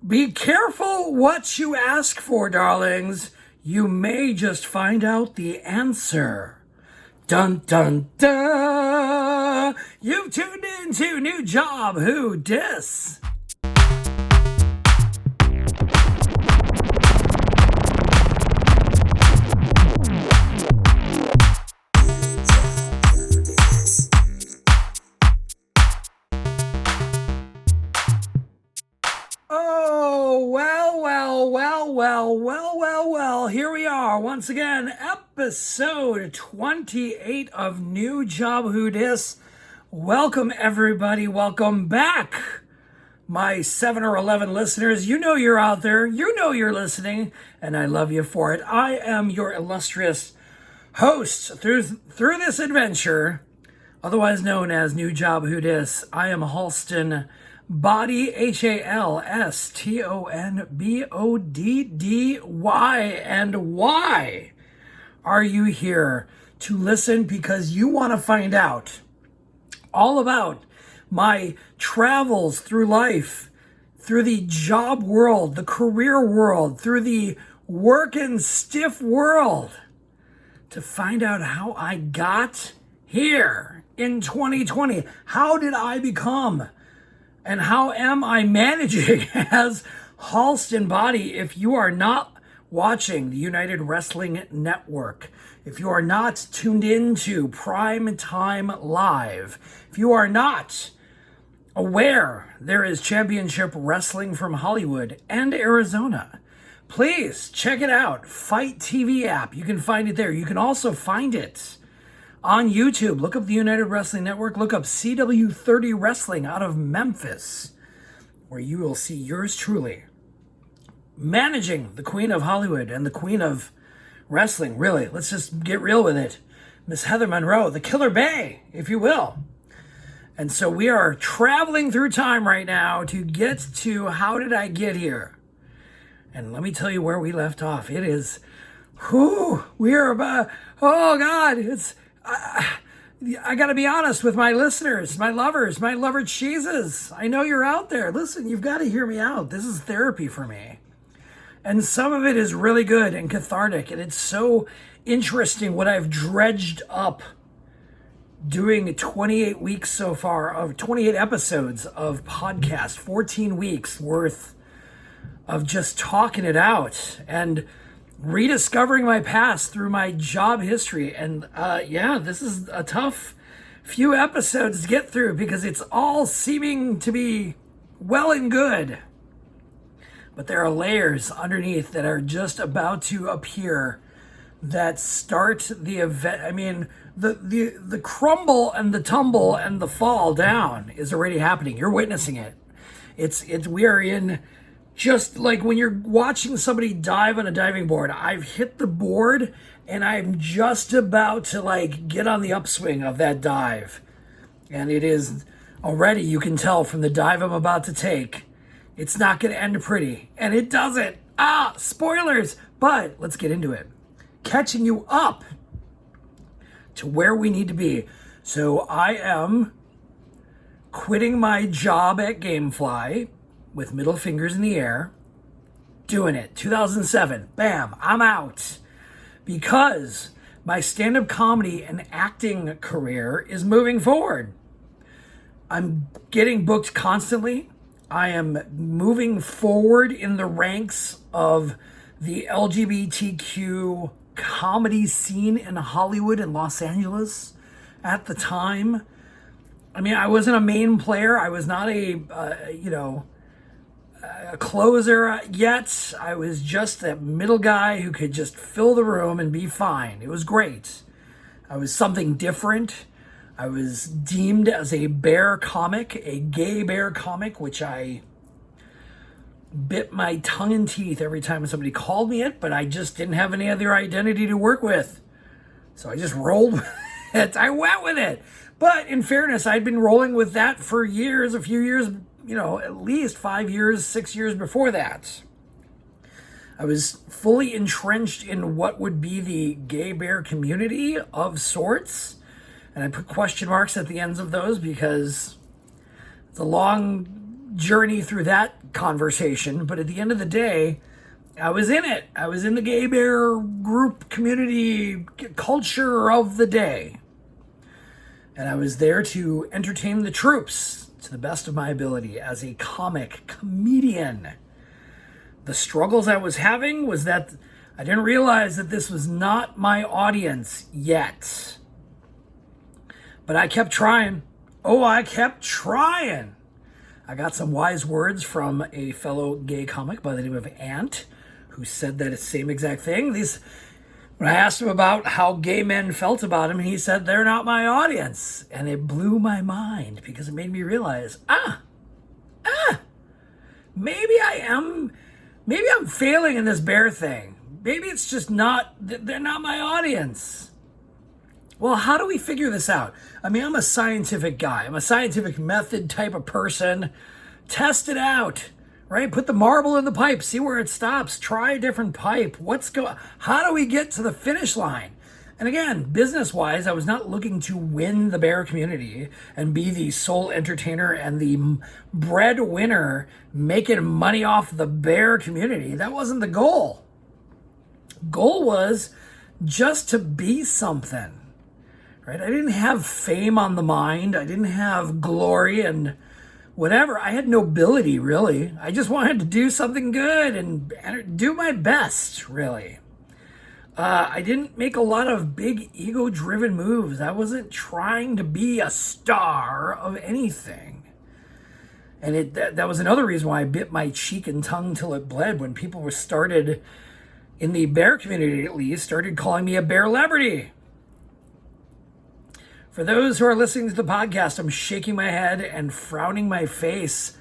Be careful what you ask for, darlings. You may just find out the answer. Dun dun dun! You've tuned in to New Job Who Dis. Well, here we are once again, episode 28 of New Job Who Dis. Welcome, everybody. Welcome back, my 7 or 11 listeners. You know you're out there. You know you're listening, and I love you for it. I am your illustrious host through this adventure, otherwise known as New Job Who Dis. I am Halston. Boddy, HalstonBoddy. And why are you here? To listen because you want to find out all about my travels through life, through the job world, the career world, through the working stiff world, to find out how I got here in 2020. How did I become? And how am I managing as Halston Boddy? If you are not watching the United Wrestling Network, if you are not tuned into Prime Time Live, if you are not aware there is Championship Wrestling from Hollywood and Arizona, please check it out. Fight TV app. You can find it there. You can also find it on YouTube. Look up the United Wrestling Network. Look up CW30 Wrestling out of Memphis, where you will see yours truly managing the Queen of Hollywood and the Queen of Wrestling. Really, let's just get real with it. Miss Heather Monroe, the Killer Bay, if you will. And so we are traveling through time right now to get to how did I get here? And let me tell you where we left off. It is, we are about, oh God, I got to be honest with my listeners, my lovers, my lover cheeses. I know you're out there. Listen, you've got to hear me out. This is therapy for me. And some of it is really good and cathartic. And it's so interesting what I've dredged up doing 28 weeks so far of 28 episodes of podcast, 14 weeks worth of just talking it out and rediscovering my past through my job history. And this is a tough few episodes to get through because it's all seeming to be well and good, but there are layers underneath that are just about to appear that start the event. I mean, the crumble and the tumble and the fall down is already happening. You're witnessing it. We are in, just like when you're watching somebody dive on a diving board. I've hit the board and I'm just about to get on the upswing of that dive. And it is already, you can tell from the dive I'm about to take, it's not going to end pretty. And it doesn't. Spoilers. But let's get into it. Catching you up to where we need to be. So I am quitting my job at Gamefly with middle fingers in the air, doing it. 2007, bam, I'm out. Because my stand-up comedy and acting career is moving forward. I'm getting booked constantly. I am moving forward in the ranks of the LGBTQ comedy scene in Hollywood and Los Angeles at the time. I mean, I wasn't a main player. I was not a closer yet. I was just that middle guy who could just fill the room and be fine. It was great. I was something different. I was deemed as a bear comic, a gay bear comic, which I bit my tongue and teeth every time somebody called me it, but I just didn't have any other identity to work with. So I just rolled with it. I went with it. But in fairness, I'd been rolling with that for years, a few years, at least 5 years, 6 years before that. I was fully entrenched in what would be the gay bear community of sorts. And I put question marks at the ends of those because it's a long journey through that conversation, but at the end of the day, I was in it. I was in the gay bear group community culture of the day. And I was there to entertain the troops to the best of my ability as a comic comedian. The struggles I was having was that I didn't realize that this was not my audience yet. But I kept trying. Oh, I kept trying. I got some wise words from a fellow gay comic by the name of Ant, who said that same exact thing. When I asked him about how gay men felt about him, he said, they're not my audience. And it blew my mind because it made me realize, maybe I'm failing in this bear thing. Maybe it's just they're not my audience. Well, how do we figure this out? I mean, I'm a scientific guy. I'm a scientific method type of person. Test it out, right? Put the marble in the pipe, see where it stops. Try a different pipe. How do we get to the finish line? And again, business-wise, I was not looking to win the bear community and be the sole entertainer and the breadwinner making money off the bear community. That wasn't the goal. Goal was just to be something, right? I didn't have fame on the mind. I didn't have glory and whatever. I had nobility, really. I just wanted to do something good and do my best, really. I didn't make a lot of big ego-driven moves. I wasn't trying to be a star of anything. And that was another reason why I bit my cheek and tongue till it bled when people were started, in the bear community at least, started calling me a bear-lebrity. For those who are listening to the podcast, I'm shaking my head and frowning my face.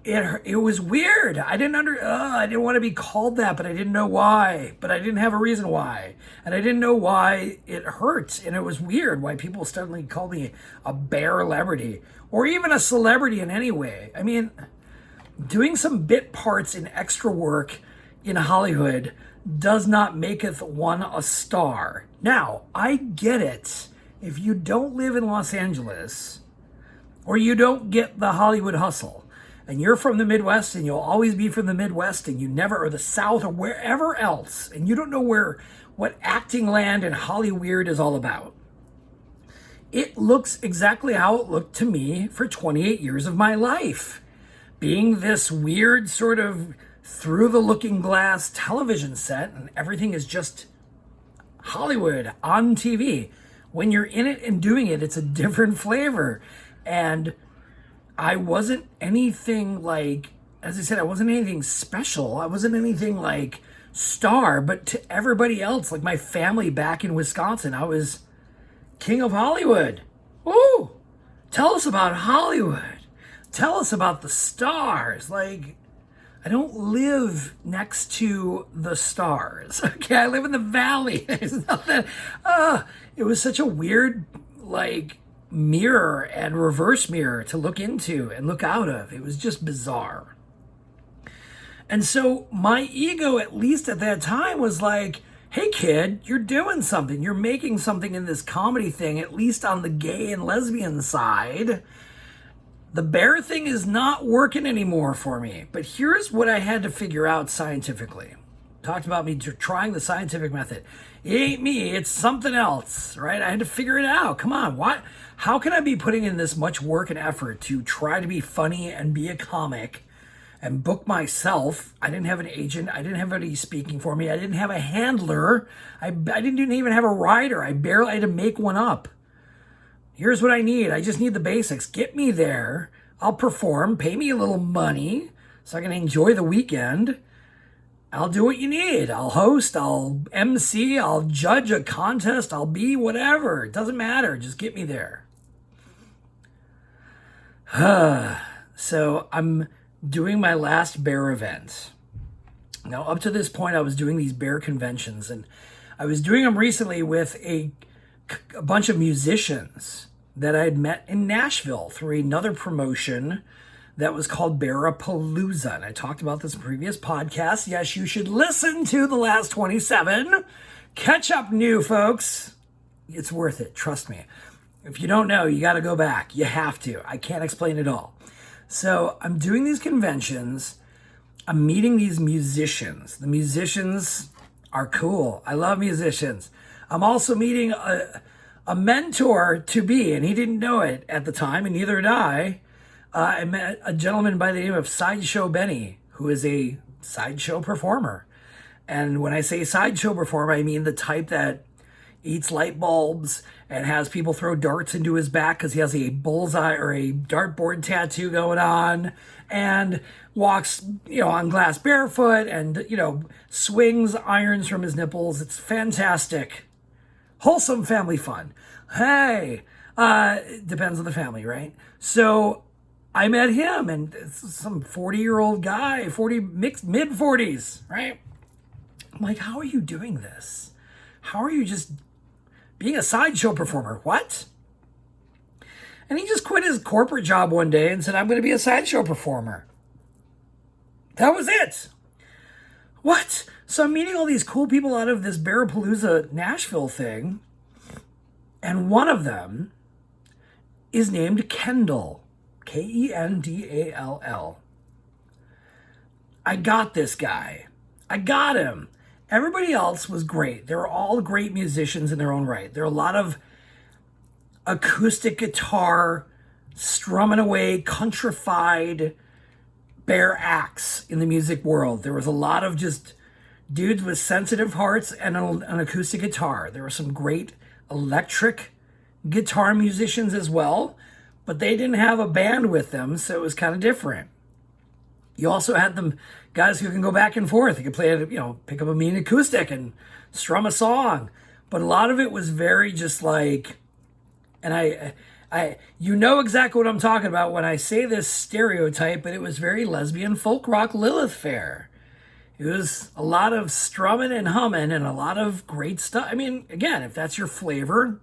It was weird. I didn't want to be called that, but I didn't know why. But I didn't have a reason why. And I didn't know why it hurt. And it was weird why people suddenly called me a bear-lebrity or even a celebrity in any way. I mean, doing some bit parts in extra work in Hollywood does not maketh one a star. Now, I get it. If you don't live in Los Angeles or you don't get the Hollywood hustle and you're from the Midwest and you'll always be from the Midwest and you never, or the South or wherever else, and you don't know what acting land and Hollyweird is all about. It looks exactly how it looked to me for 28 years of my life. Being this weird sort of through the looking glass television set and everything is just Hollywood on TV. When you're in it and doing it, it's a different flavor. And I wasn't anything like, as I said, I wasn't anything special. I wasn't anything like star, but to everybody else, like my family back in Wisconsin, I was king of Hollywood. Woo! Tell us about Hollywood. Tell us about the stars. Like, I don't live next to the stars. Okay, I live in the valley. There's nothing. It was such a weird, like, mirror and reverse mirror to look into and look out of. It was just bizarre. And so my ego, at least at that time, was like, hey, kid, you're doing something. You're making something in this comedy thing, at least on the gay and lesbian side. The bear thing is not working anymore for me. But here's what I had to figure out scientifically. Talked about me trying the scientific method. It ain't me, it's something else, right? I had to figure it out. Come on, how can I be putting in this much work and effort to try to be funny and be a comic and book myself? I didn't have an agent. I didn't have anybody speaking for me. I didn't have a handler. I didn't even have a writer. I barely had to make one up. Here's what I need. I just need the basics. Get me there. I'll perform. Pay me a little money so I can enjoy the weekend. I'll do what you need. I'll host. I'll MC. I'll judge a contest. I'll be whatever. It doesn't matter. Just get me there. So I'm doing my last bear event. Now, up to this point, I was doing these bear conventions, and I was doing them recently with a bunch of musicians that I had met in Nashville through another promotion that was called Bearapalooza. And I talked about this in previous podcasts. Yes, you should listen to the last 27. Catch up, new folks. It's worth it. Trust me. If you don't know, you got to go back. You have to. I can't explain it all. So I'm doing these conventions. I'm meeting these musicians. The musicians are cool. I love musicians. I'm also meeting a mentor to be, and he didn't know it at the time, and neither did I. I met a gentleman by the name of Sideshow Benny, who is a sideshow performer. And when I say sideshow performer, I mean the type that eats light bulbs and has people throw darts into his back because he has a bullseye or a dartboard tattoo going on, and walks, on glass barefoot, and, swings irons from his nipples. It's fantastic. Wholesome family fun. Hey, depends on the family, right? So I met him, and some 40-year-old guy, mid-40s, right? I'm like, how are you doing this? How are you just being a sideshow performer? What? And he just quit his corporate job one day and said, I'm going to be a sideshow performer. That was it. What? So I'm meeting all these cool people out of this Barapalooza Nashville thing, and one of them is named Kendall. Kendall. I got this guy. I got him. Everybody else was great. They were all great musicians in their own right. There are a lot of acoustic guitar, strumming away, countrified bare acts in the music world. There was a lot of just dudes with sensitive hearts and an acoustic guitar. There were some great electric guitar musicians as well, but they didn't have a band with them, so it was kind of different. You also had them guys who can go back and forth. You could play, pick up a mean acoustic and strum a song. But a lot of it was very just like, and I exactly what I'm talking about when I say this stereotype, but it was very lesbian folk rock Lilith Fair. It was a lot of strumming and humming and a lot of great stuff. I mean, again, if that's your flavor,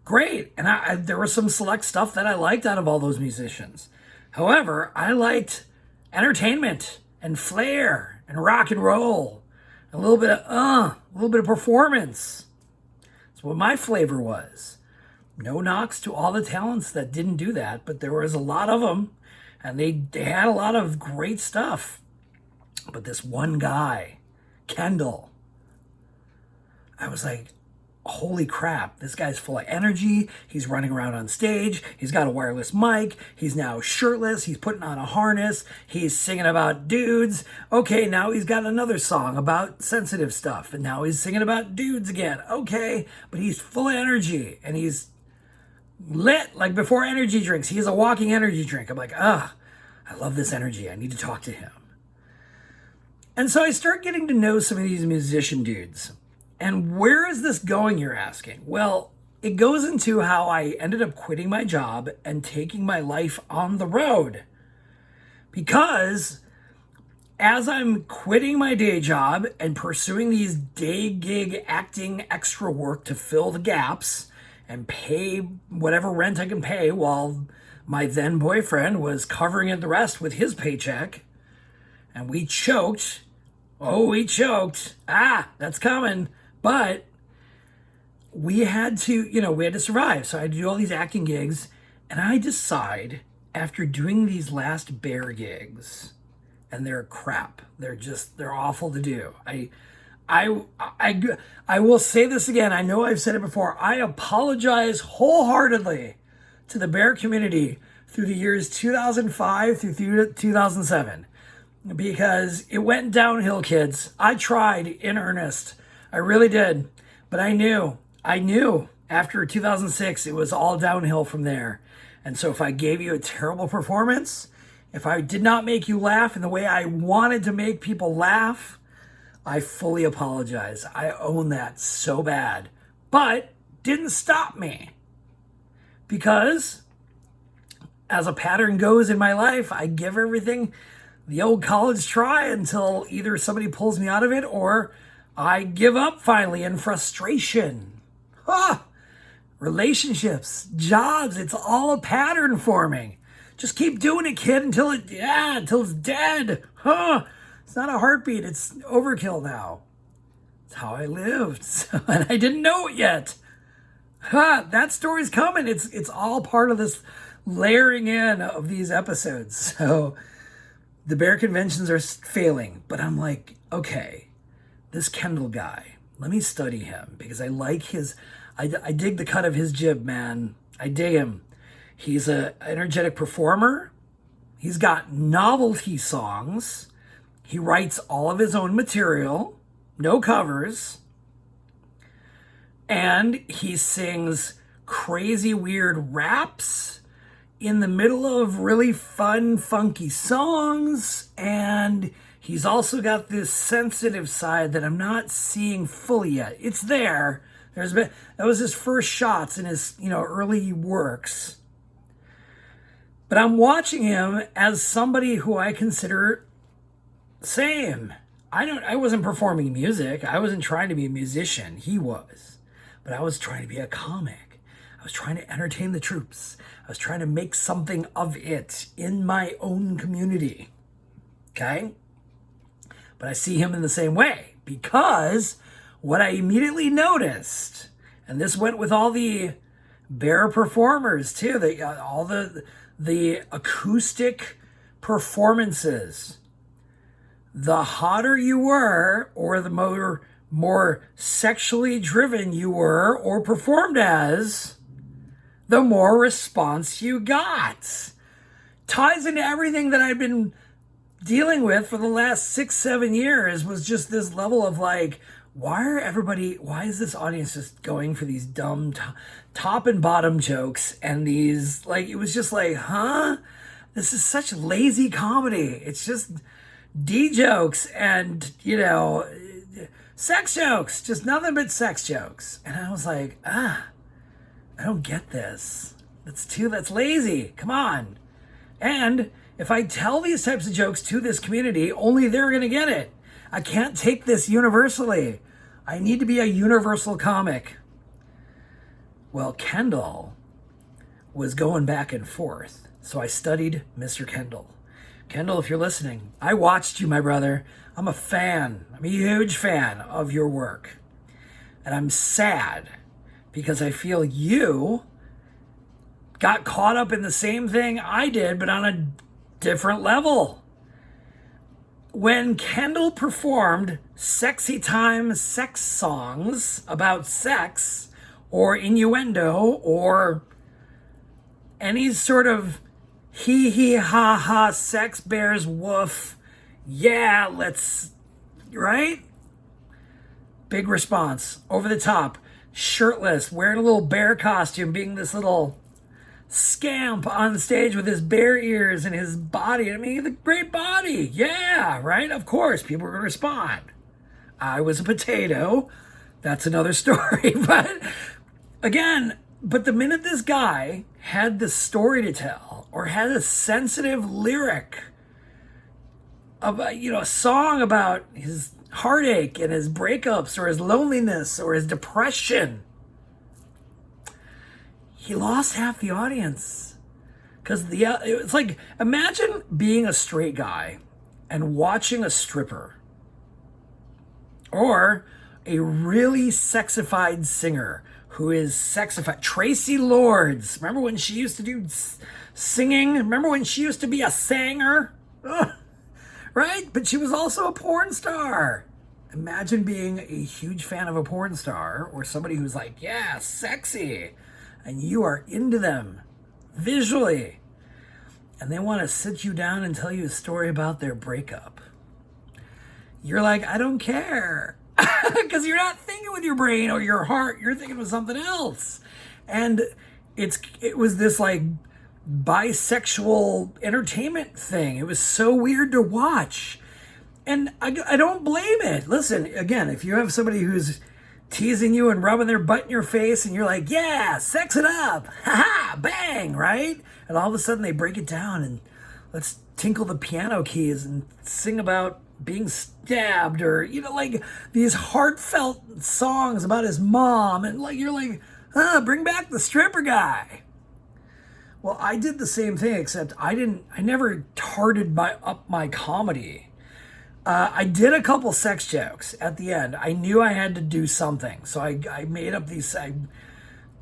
great. And there was some select stuff that I liked out of all those musicians. However, I liked entertainment and flair and rock and roll, a little bit of performance. That's what my flavor was. No knocks to all the talents that didn't do that, but there was a lot of them, and they had a lot of great stuff. But this one guy, Kendall, I was like, holy crap, this guy's full of energy. He's running around on stage. He's got a wireless mic. He's now shirtless. He's putting on a harness. He's singing about dudes. Okay, now he's got another song about sensitive stuff. And now he's singing about dudes again. Okay, but he's full of energy. And he's lit like before energy drinks. He's a walking energy drink. I'm like, I love this energy. I need to talk to him. And so I start getting to know some of these musician dudes. And where is this going, you're asking? Well, it goes into how I ended up quitting my job and taking my life on the road. Because as I'm quitting my day job and pursuing these day gig acting extra work to fill the gaps and pay whatever rent I can pay while my then boyfriend was covering the rest with his paycheck, and we choked. Oh, we choked. That's coming. But we had to survive. So I had to do all these acting gigs. And I decide, after doing these last bear gigs, and they're crap. They're awful to do. I will say this again. I know I've said it before. I apologize wholeheartedly to the bear community through the years 2005 through 2007. Because it went downhill, kids. I tried in earnest. I really did. But I knew after 2006, it was all downhill from there. And so if I gave you a terrible performance, if I did not make you laugh in the way I wanted to make people laugh, I fully apologize. I own that so bad. But didn't stop me. Because as a pattern goes in my life, I give everything the old college try until either somebody pulls me out of it or I give up finally in frustration. Relationships, jobs, it's all a pattern forming. Just keep doing it, kid, until it's dead. It's not a heartbeat, it's overkill now. It's how I lived, and I didn't know it yet. That story's coming. It's all part of this layering in of these episodes. So the bear conventions are failing, but I'm like, okay, this Kendall guy, let me study him because I like I dig the cut of his jib, man. I dig him. He's an energetic performer. He's got novelty songs. He writes all of his own material, no covers. And he sings crazy weird raps in the middle of really fun, funky songs. And he's also got this sensitive side that I'm not seeing fully yet. It's there. That was his first shots in his, early works. But I'm watching him as somebody who I consider same. I wasn't performing music. I wasn't trying to be a musician. He was. But I was trying to be a comic. I was trying to entertain the troops. I was trying to make something of it in my own community. Okay? But I see him in the same way because what I immediately noticed, and this went with all the bear performers too, all the acoustic performances. The hotter you were, or the more sexually driven you were, or performed as, the more response you got. Ties into everything that I've been dealing with for the last 6-7 years was just this level of like, why is this audience just going for these dumb top and bottom jokes and these, like, it was just like, huh? This is such lazy comedy. It's just D jokes and, sex jokes, just nothing but sex jokes. And I was like, I don't get this. That's lazy. Come on. And if I tell these types of jokes to this community, only they're going to get it. I can't take this universally. I need to be a universal comic. Well, Kendall was going back and forth. So I studied Mr. Kendall. Kendall, if you're listening, I watched you, my brother. I'm a fan. I'm a huge fan of your work. And I'm sad because I feel you got caught up in the same thing I did, but on a different level. When Kendall performed sexy time sex songs about sex or innuendo or any sort of hee ha ha sex bears woof, yeah, let's, right? Big response, over the top, shirtless, wearing a little bear costume, being this little scamp on stage with his bear ears and his body. I mean, the great body. Yeah, right? Of course, people are going to respond. I was a potato. That's another story. But again, the minute this guy had this story to tell or had a sensitive lyric about, a song about his heartache and his breakups or his loneliness or his depression, he lost half the audience. Because it's like, imagine being a straight guy and watching a stripper or a really sexified singer who is sexified. Tracy Lords. Remember when she used to do singing? Remember when she used to be a singer? Ugh. Right? But she was also a porn star. Imagine being a huge fan of a porn star or somebody who's like, yeah, sexy. And you are into them visually. And they want to sit you down and tell you a story about their breakup. You're like, I don't care. Because you're not thinking with your brain or your heart. You're thinking with something else. And it was this like bisexual entertainment thing. It was so weird to watch. And I don't blame it. Listen, again, if you have somebody who's teasing you and rubbing their butt in your face and you're like, yeah, sex it up, ha, bang, right? And all of a sudden they break it down and let's tinkle the piano keys and sing about being stabbed or, like these heartfelt songs about his mom. And like, you're like, bring back the stripper guy. Well, I did the same thing, except I never tarted up my comedy. I did a couple sex jokes at the end. I knew I had to do something. So I made up these, I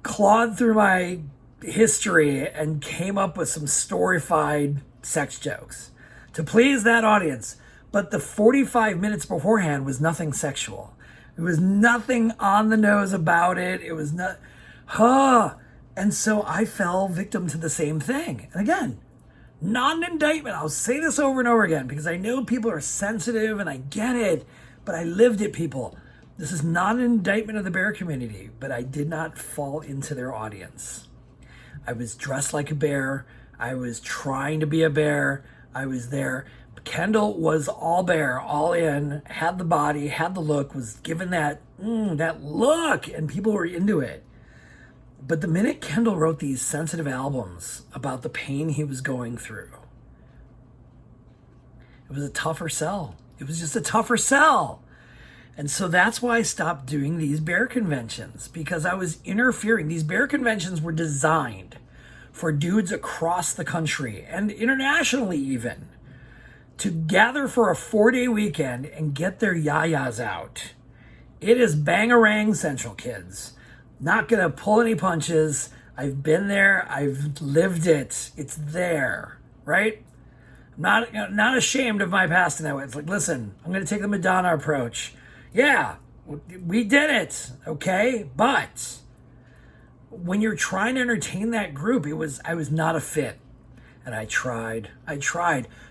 clawed through my history and came up with some storyfied sex jokes to please that audience. But the 45 minutes beforehand was nothing sexual. There was nothing on the nose about it. It was not, And so I fell victim to the same thing. And again, not an indictment. I'll say this over and over again because I know people are sensitive and I get it, but I lived it, people. This is not an indictment of the bear community, but I did not fall into their audience. I was dressed like a bear. I was trying to be a bear. I was there. Kendall was all bear, all in, had the body, had the look, was given that look, and people were into it. But the minute Kendall wrote these sensitive albums about the pain he was going through, it was a tougher sell. It was just a tougher sell. And so that's why I stopped doing these bear conventions, because I was interfering. These bear conventions were designed for dudes across the country and internationally even to gather for a 4-day weekend and get their yayas out. It is bangarang central, kids. Not gonna pull any punches. I've been there. I've lived it. It's there, right? I'm not ashamed of my past in that way. It's like, listen, I'm gonna take the Madonna approach. Yeah, we did it, okay? But when you're trying to entertain that group, I was not a fit. And I tried.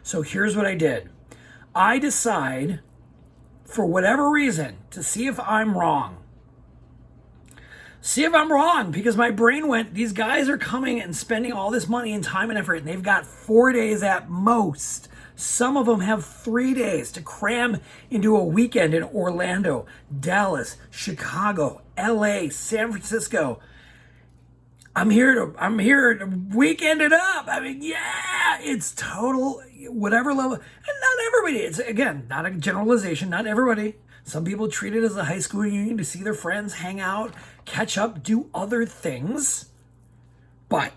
So here's what I did. I decide, for whatever reason, to see if I'm wrong. Because my brain went, these guys are coming and spending all this money and time and effort, and they've got 4 days at most. Some of them have 3 days to cram into a weekend in Orlando, Dallas, Chicago, LA, San Francisco. I'm here to weekend it up. I mean, yeah, it's total, whatever level. And not everybody, it's, again, not a generalization, not everybody. Some people treat it as a high school reunion to see their friends, hang out, catch up, do other things. But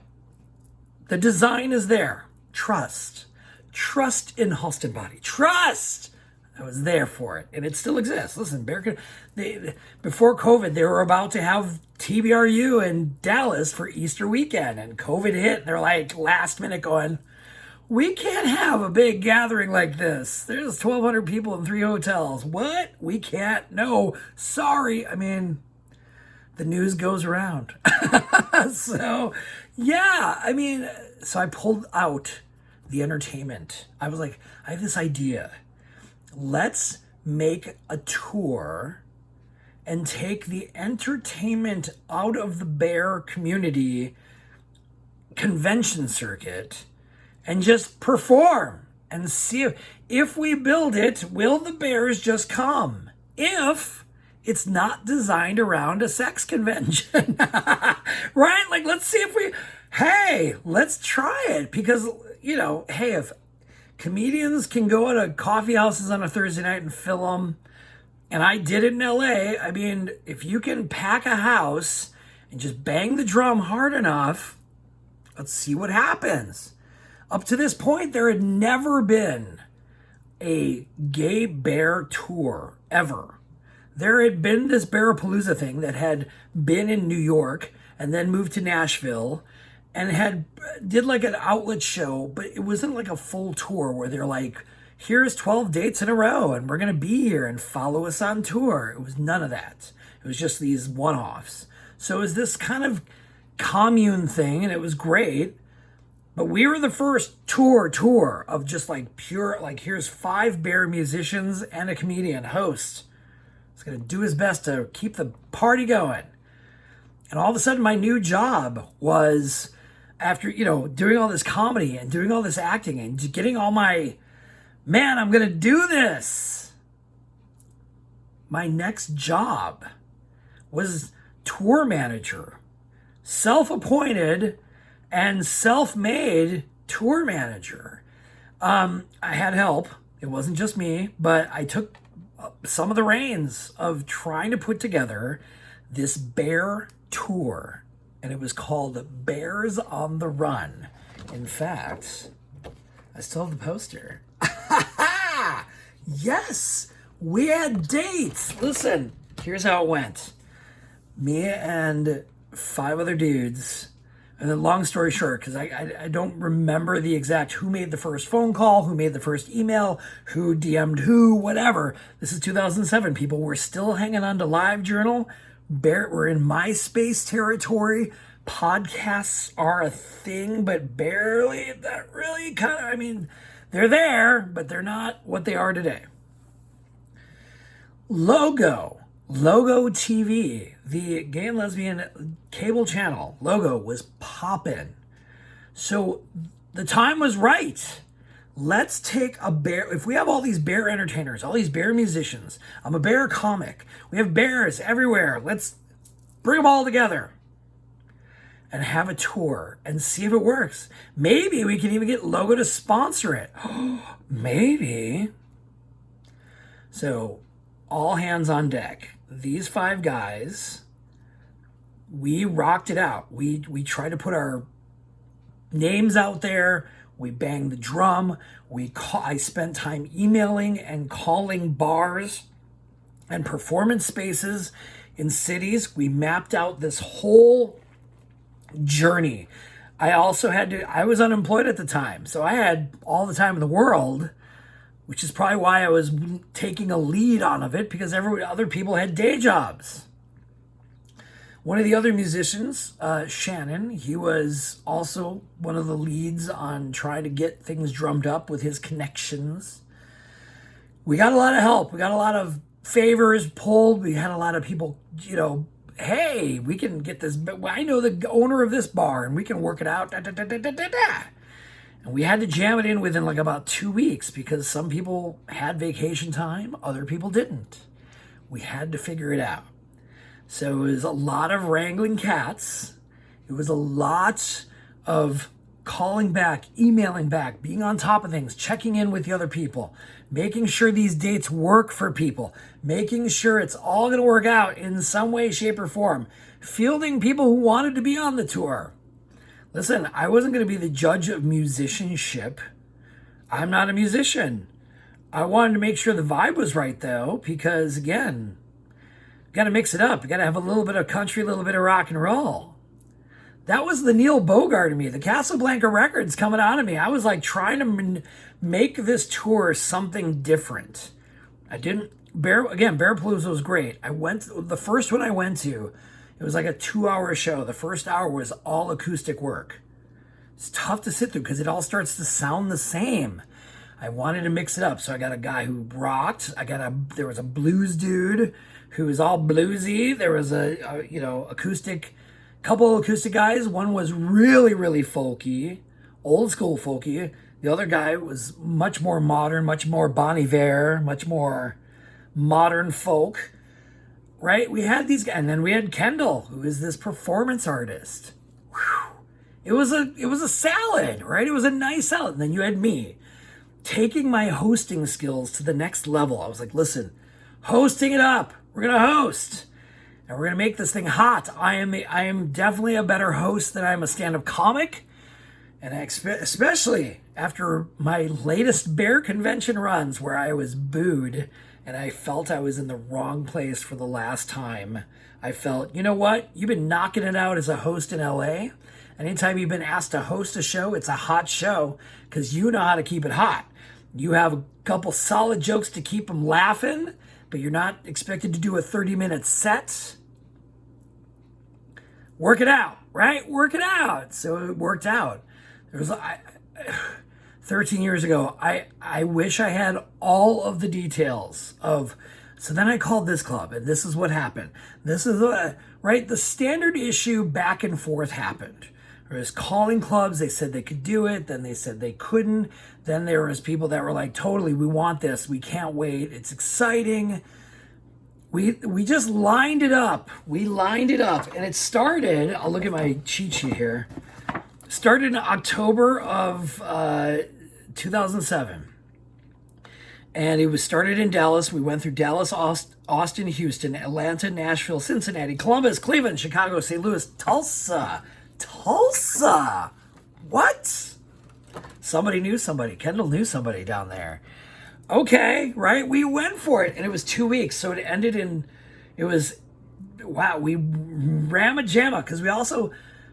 the design is there. Trust in Halston Boddy. Trust. I was there for it, and it still exists. Listen, before COVID, they were about to have TBRU in Dallas for Easter weekend, and COVID hit, and they're like last minute going, we can't have a big gathering like this. There's 1,200 people in 3 hotels. What? We can't. No, sorry. I mean, the news goes around. So, yeah, I mean, so I pulled out the entertainment. I was like, I have this idea. Let's make a tour and take the entertainment out of the bear community convention circuit and just perform and see if we build it, will the bears just come? If it's not designed around a sex convention, right? Like, let's see if let's try it, because, hey, if comedians can go to coffee houses on a Thursday night and fill them, and I did it in LA, I mean, if you can pack a house and just bang the drum hard enough, let's see what happens. Up to this point, there had never been a gay bear tour, ever. There had been this Bearapalooza thing that had been in New York and then moved to Nashville and did like an outlet show, but it wasn't like a full tour where they're like, here's 12 dates in a row and we're going to be here and follow us on tour. It was none of that. It was just these one-offs. So it was this kind of commune thing, and it was great. But we were the first tour of just like pure, like, here's 5 bear musicians and a comedian host. He's going to do his best to keep the party going. And all of a sudden, my new job was, after, doing all this comedy and doing all this acting and getting all my, man, I'm going to do this. My next job was tour manager, self-appointed and self-made tour manager. I had help. It wasn't just me, but I took some of the reins of trying to put together this bear tour, and it was called Bears on the Run. In fact, I still have the poster. Yes, we had dates. Listen, here's how it went. Me and 5 other dudes. And then long story short, because I don't remember the exact who made the first phone call, who made the first email, who DM'd who, whatever. This is 2007. People were still hanging on to LiveJournal. We're in MySpace territory. Podcasts are a thing, but barely. That really kind of, I mean, they're there, but they're not what they are today. Logo TV, the gay and lesbian cable channel Logo was poppin'. So the time was right. Let's take a bear. If we have all these bear entertainers, all these bear musicians, I'm a bear comic. We have bears everywhere. Let's bring them all together and have a tour and see if it works. Maybe we can even get Logo to sponsor it. Maybe. So all hands on deck. These 5 guys, we rocked it out. We tried to put our names out there. We banged the drum. I spent time emailing and calling bars and performance spaces in cities. We mapped out this whole journey. I was unemployed at the time, so I had all the time in the world, which is probably why I was taking a lead on of it, because other people had day jobs. One of the other musicians, Shannon, he was also one of the leads on trying to get things drummed up with his connections. We got a lot of help. We got a lot of favors pulled. We had a lot of people, hey, we can get this. I know the owner of this bar and we can work it out. And we had to jam it in within like about 2 weeks because some people had vacation time, other people didn't. We had to figure it out. So it was a lot of wrangling cats. It was a lot of calling back, emailing back, being on top of things, checking in with the other people, making sure these dates work for people, making sure it's all going to work out in some way, shape, or form, fielding people who wanted to be on the tour. Listen, I wasn't going to be the judge of musicianship. I'm not a musician. I wanted to make sure the vibe was right, though, because, again, you got to mix it up. You got to have a little bit of country, a little bit of rock and roll. That was the Neil Bogart of me, the Casablanca Records coming out of me. I was like trying to make this tour something different. Bearpalooza was great. The first one I went to, it was like a 2-hour show. The first hour was all acoustic work. It's tough to sit through because it all starts to sound the same. I wanted to mix it up, so I got a guy who rocked. There was a blues dude who was all bluesy. There was couple of acoustic guys. One was really, really folky, old school folky. The other guy was much more modern, much more Bon Iver, much more modern folk. Right? We had these guys, and then we had Kendall, who is this performance artist. Whew. It was a salad, right? It was a nice salad. And then you had me taking my hosting skills to the next level. I was like, listen, hosting it up. We're going to host. And we're going to make this thing hot. I am definitely a better host than I'm a stand-up comic. And especially after my latest bear convention runs where I was booed and I felt I was in the wrong place for the last time. I felt, you know what? You've been knocking it out as a host in LA. Anytime you've been asked to host a show, it's a hot show because you know how to keep it hot. You have a couple solid jokes to keep them laughing, but you're not expected to do a 30-minute set. Work it out, right? Work it out. So it worked out. 13 years ago, I wish I had all of the details of, so then I called this club and this is what happened. This is right? The standard issue back and forth happened. There was calling clubs, they said they could do it, then they said they couldn't. Then there was people that were like, totally, we want this, we can't wait, it's exciting. We just lined it up. We lined it up. And it started, I'll look at my cheat sheet here. Started in October of 2007. And it was started in Dallas. We went through Dallas, Austin, Houston, Atlanta, Nashville, Cincinnati, Columbus, Cleveland, Chicago, St. Louis, Tulsa. Tulsa! What? Somebody knew somebody. Kendall knew somebody down there. Okay, right? We went for it. And it was 2 weeks. So it ended in, we ramma jamma. Because we also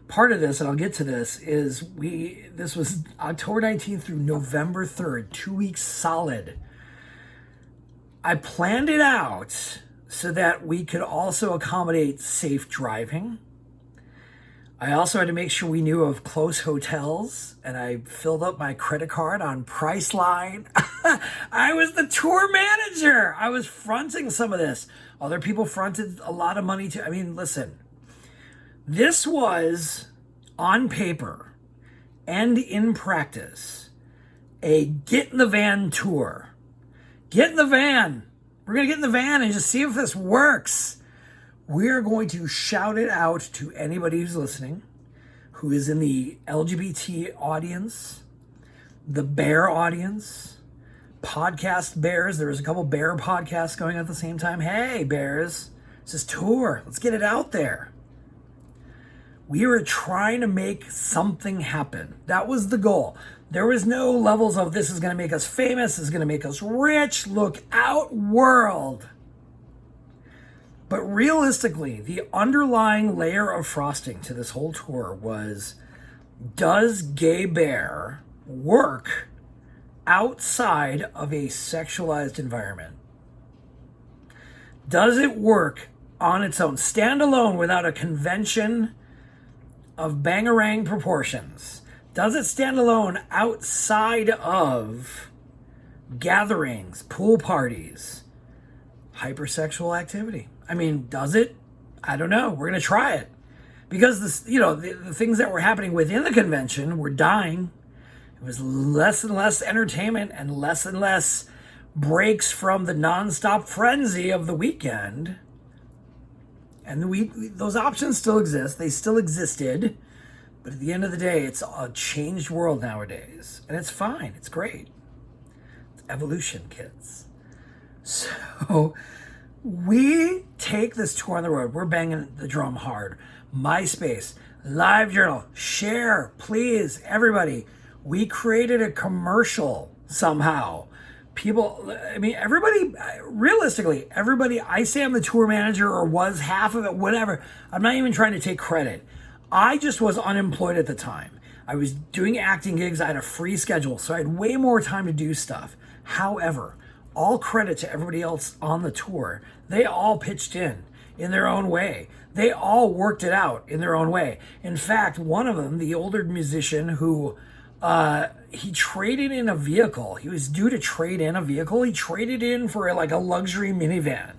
part of this, and I'll get to this, is this was October 19th through November 3rd, 2 weeks solid. I planned it out so that we could also accommodate safe driving. I also had to make sure we knew of close hotels, and I filled up my credit card on Priceline. I was the tour manager. I was fronting some of this. Other people fronted a lot of money too. I mean, listen, this was on paper and in practice a get in the van tour. Get in the van. We're going to get in the van and just see if this works. We're going to shout it out to anybody who's listening, who is in the LGBT audience, the bear audience, podcast bears. There's a couple bear podcasts going at the same time. Hey, bears, it's this tour. Let's get it out there. We were trying to make something happen. That was the goal. There was no levels of this is going to make us famous, this is going to make us rich, look out world. But realistically, the underlying layer of frosting to this whole tour was, does Gay Bear work outside of a sexualized environment? Does it work on its own, standalone without a convention of bangarang proportions? Does it stand alone outside of gatherings, pool parties, hypersexual activity? I mean, does it? I don't know. We're going to try it. Because this, the things that were happening within the convention were dying. It was less and less entertainment and less breaks from the nonstop frenzy of the weekend. And those options still exist. They still existed. But at the end of the day, it's a changed world nowadays. And it's fine. It's great. It's evolution, kids. So we take this tour on the road. We're banging the drum hard. MySpace, LiveJournal, share, please, everybody. We created a commercial somehow. People, I mean, everybody, realistically, everybody, I say I'm the tour manager or was half of it, whatever. I'm not even trying to take credit. I just was unemployed at the time. I was doing acting gigs. I had a free schedule, so I had way more time to do stuff. However, all credit to everybody else on the tour. They all pitched in their own way. They all worked it out in their own way. In fact, one of them, the older musician who he traded in a vehicle. He was due to trade in a vehicle. He traded in for like a luxury minivan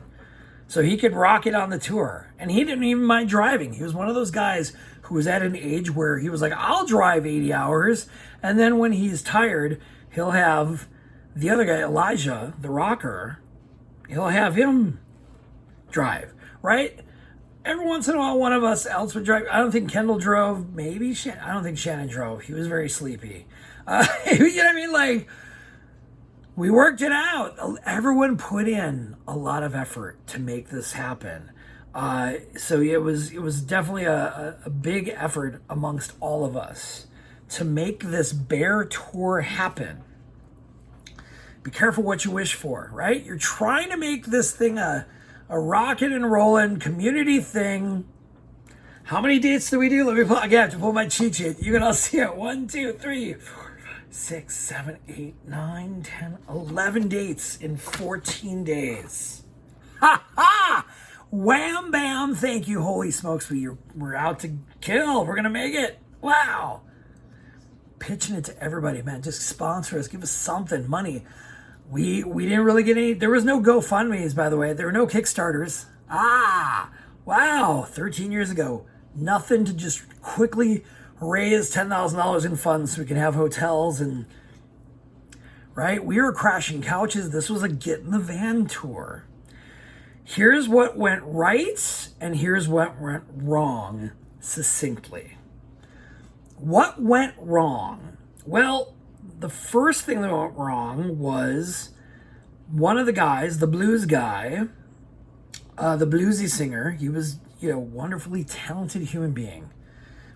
so he could rock it on the tour. And he didn't even mind driving. He was one of those guys who was at an age where he was like, I'll drive 80 hours. And then when he's tired, he'll have the other guy, Elijah, the rocker, he'll have him drive, right? Every once in a while, one of us else would drive. I don't think Kendall drove. Maybe I don't think Shannon drove. He was very sleepy. You know what I mean? Like, we worked it out. Everyone put in a lot of effort to make this happen. So it was definitely a big effort amongst all of us to make this bear tour happen. Be careful what you wish for, right? You're trying to make this thing a rockin' and rollin' community thing. How many dates do we do? Let me pull. I have to pull my cheat sheet. You can all see it. 1, 2, 3, 4, 5, 6, 7, 8, 9, 10, 11 dates in 14 days. Ha ha! Wham bam! Thank you. Holy smokes, we're out to kill. We're gonna make it. Wow. Pitching it to everybody, man. Just sponsor us. Give us something. Money. We didn't really get any. There was no GoFundMes, by the way. There were no Kickstarters. Wow. 13 years ago. Nothing to just quickly raise $10,000 in funds so we can have hotels and, right? We were crashing couches. This was a get in the van tour. Here's what went right and here's what went wrong succinctly. What went wrong? Well, the first thing that went wrong was one of the guys, the blues guy, the bluesy singer, he was, wonderfully talented human being.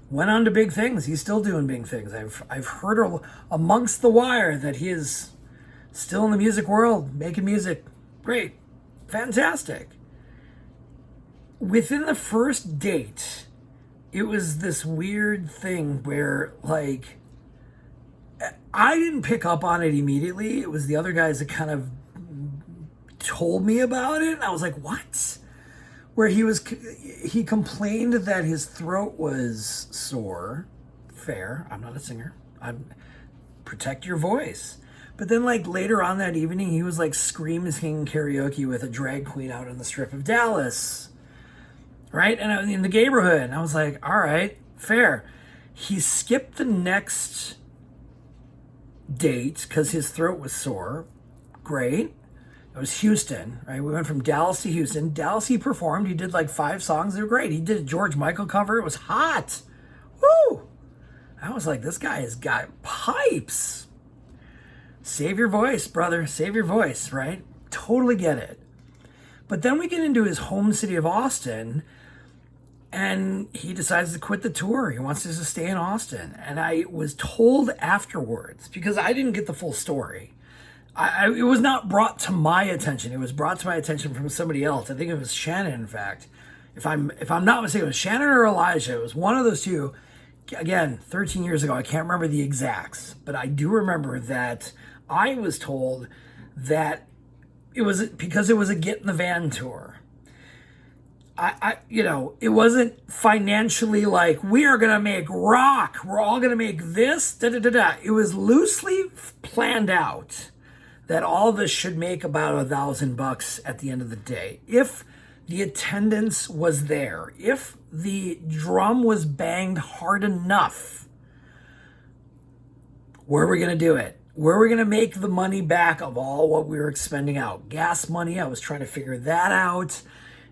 Went on to big things. He's still doing big things. I've heard amongst the wire that he is still in the music world, making music. Great. Fantastic. Within the first date, it was this weird thing where, like, I didn't pick up on it immediately. It was the other guys that kind of told me about it. And I was like, what? Where he complained that his throat was sore. Fair. I'm not a singer. Protect your voice. But then, like, later on that evening, he was like singing karaoke with a drag queen out on the strip of Dallas, right? And in the neighborhood. And I was like, all right, fair. He skipped the next date because his throat was sore. Great. It was Houston, right? We went from Dallas to Houston. Dallas, he performed. He did like 5 songs. They were great. He did a George Michael cover. It was hot. Woo! I was like, this guy has got pipes. Save your voice, brother. Save your voice, right? Totally get it. But then we get into his home city of Austin, and he decides to quit the tour. He wants us to stay in Austin. And I was told afterwards, because I didn't get the full story. It was not brought to my attention. It was brought to my attention from somebody else. I think it was Shannon, in fact. If I'm not mistaken, it was Shannon or Elijah. It was one of those two. Again, 13 years ago. I can't remember the exacts. But I do remember that I was told that it was because it was a Get in the Van tour. It wasn't financially like, we are going to make rock. We're all going to make this. It was loosely planned out that all of us should make about $1,000 at the end of the day. If the attendance was there, if the drum was banged hard enough, where are we going to do it? Where are we going to make the money back of all what we were expending out? Gas money, I was trying to figure that out.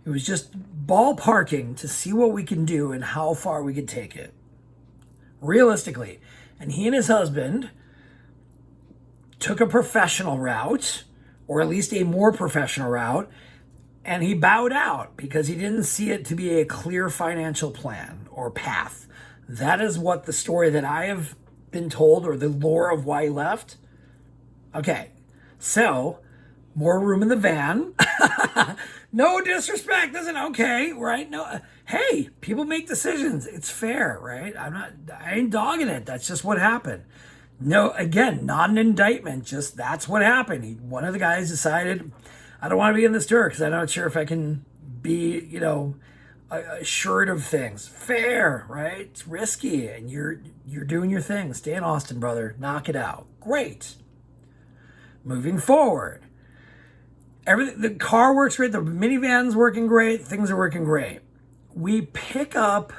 It was just ballparking to see what we can do and how far we could take it. Realistically. And he and his husband took a professional route, or at least a more professional route, and he bowed out because he didn't see it to be a clear financial plan or path. That is what the story that I have been told, or the lore of why he left. Okay, so more room in the van. No disrespect, isn't okay, right? No, hey, people make decisions. It's fair, right? I ain't dogging it. That's just what happened. No, again, not an indictment. Just that's what happened. One of the guys decided, I don't want to be in this tour because I'm not sure if I can be, assured of things. Fair, right? It's risky, and you're doing your thing. Stay in Austin, brother. Knock it out. Great. Moving forward. Everything, the car works great. The minivan's working great. Things are working great. We pick up,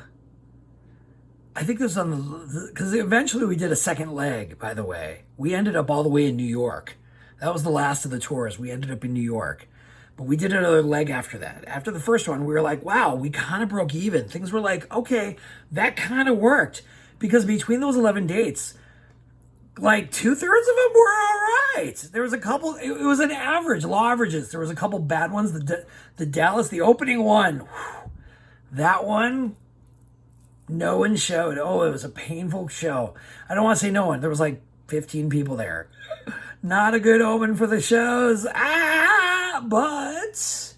I think this was on because eventually we did a second leg, by the way. We ended up all the way in New York. That was the last of the tours. We ended up in New York. But we did another leg after that. After the first one, we were like, wow, we kind of broke even. Things were like, okay, that kind of worked. Because between those 11 dates, like 2/3 of them were all right. There was a couple, it was an average, law averages. There was a couple bad ones. The Dallas, the opening one, whew, that one, no one showed. Oh, it was a painful show. I don't want to say no one. There was like 15 people there. Not a good omen for the shows. But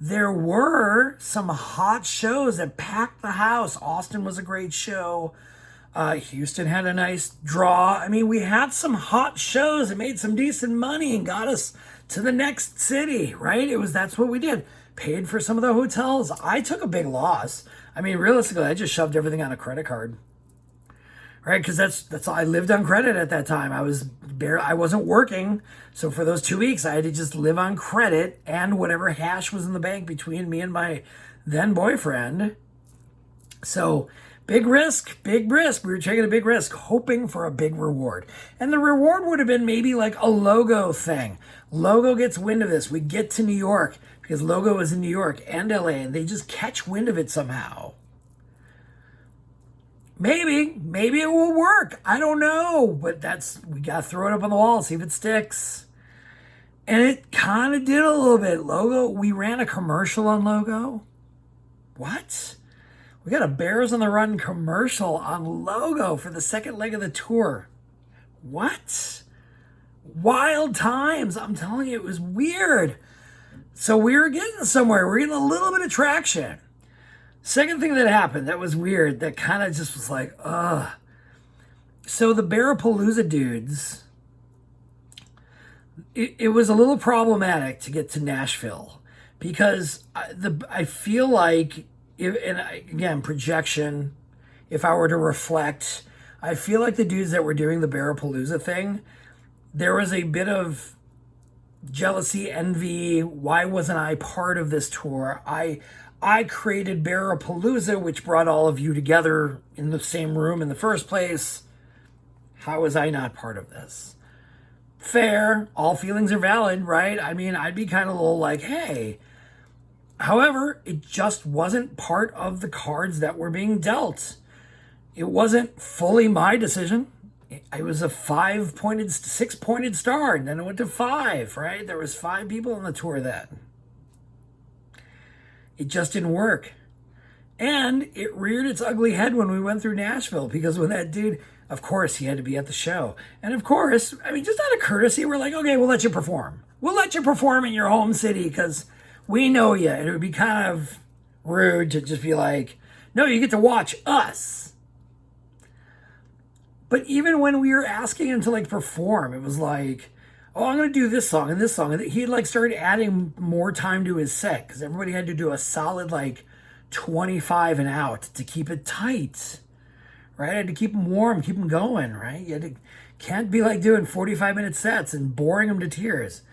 there were some hot shows that packed the house. Austin was a great show. Houston had a nice draw. I mean, we had some hot shows that made some decent money and got us to the next city, right? That's what we did. Paid for some of the hotels. I took a big loss. I mean, realistically, I just shoved everything on a credit card. Right, because that's all. I lived on credit at that time. I wasn't working, so for those 2 weeks, I had to just live on credit and whatever cash was in the bank between me and my then boyfriend. So big risk. We were taking a big risk, hoping for a big reward, and the reward would have been maybe like a Logo thing. Logo gets wind of this. We get to New York because Logo is in New York and LA, and they just catch wind of it somehow. Maybe it will work. I don't know, but we got to throw it up on the wall, see if it sticks. And it kind of did a little bit. Logo, we ran a commercial on Logo. What? We got a Bears on the Run commercial on Logo for the second leg of the tour. What? Wild times. I'm telling you, it was weird. So we were getting somewhere. We're getting a little bit of traction. Second thing that happened that was weird, that kind of just was like, ugh. So the Barapalooza dudes, it was a little problematic to get to Nashville because I feel like, again, projection, if I were to reflect, I feel like the dudes that were doing the Barapalooza thing, there was a bit of jealousy, envy. Why wasn't I part of this tour? I created Barapalooza, which brought all of you together in the same room in the first place. How was I not part of this? Fair. All feelings are valid, right? I mean, I'd be kind of a little like, hey. However, it just wasn't part of the cards that were being dealt. It wasn't fully my decision. It was a 6-pointed star, and then it went to 5, right? There was 5 people on the tour then. It just didn't work. And it reared its ugly head when we went through Nashville, because when that dude, of course, he had to be at the show. And of course, I mean, just out of courtesy, we're like, okay, we'll let you perform. We'll let you perform in your home city because we know you. And it would be kind of rude to just be like, no, you get to watch us. But even when we were asking him to like perform, it was like, oh, I'm going to do this song and this song. And he like started adding more time to his set because everybody had to do a solid like 25 and out to keep it tight, right? I had to keep them warm, keep them going, right? Can't be like doing 45-minute sets and boring them to tears.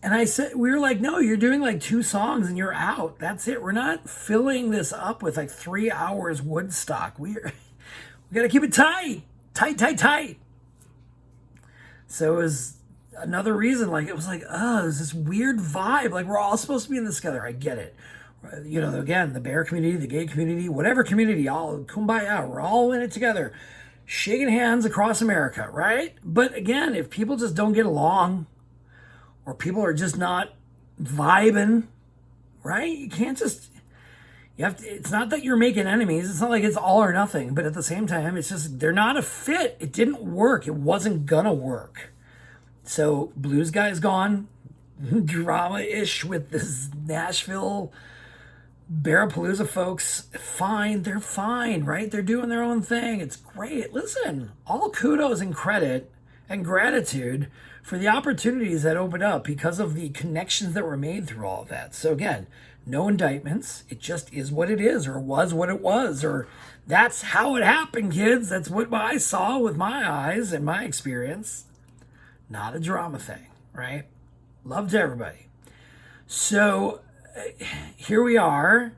And we were like, no, you're doing like 2 songs and you're out. That's it. We're not filling this up with like 3 hours Woodstock. We got to keep it tight. Tight. So it was another reason, like, it was like, oh, there's this weird vibe. Like, we're all supposed to be in this together. I get it. You know, again, the bear community, the gay community, whatever community, all kumbaya. We're all in it together. Shaking hands across America, right? But again, if people just don't get along or people are just not vibing, right? You can't just... it's not that you're making enemies. It's not like it's all or nothing. But at the same time, it's just they're not a fit. It didn't work. It wasn't gonna work. So Blues Guy's gone. Drama-ish with this Nashville Barapalooza folks. Fine. They're fine, right? They're doing their own thing. It's great. Listen, all kudos and credit and gratitude for the opportunities that opened up because of the connections that were made through all of that. So again, no indictments. It just is what it is, or was what it was, or that's how it happened, kids. That's what I saw with my eyes and my experience. Not a drama thing, right? Love to everybody. So here we are.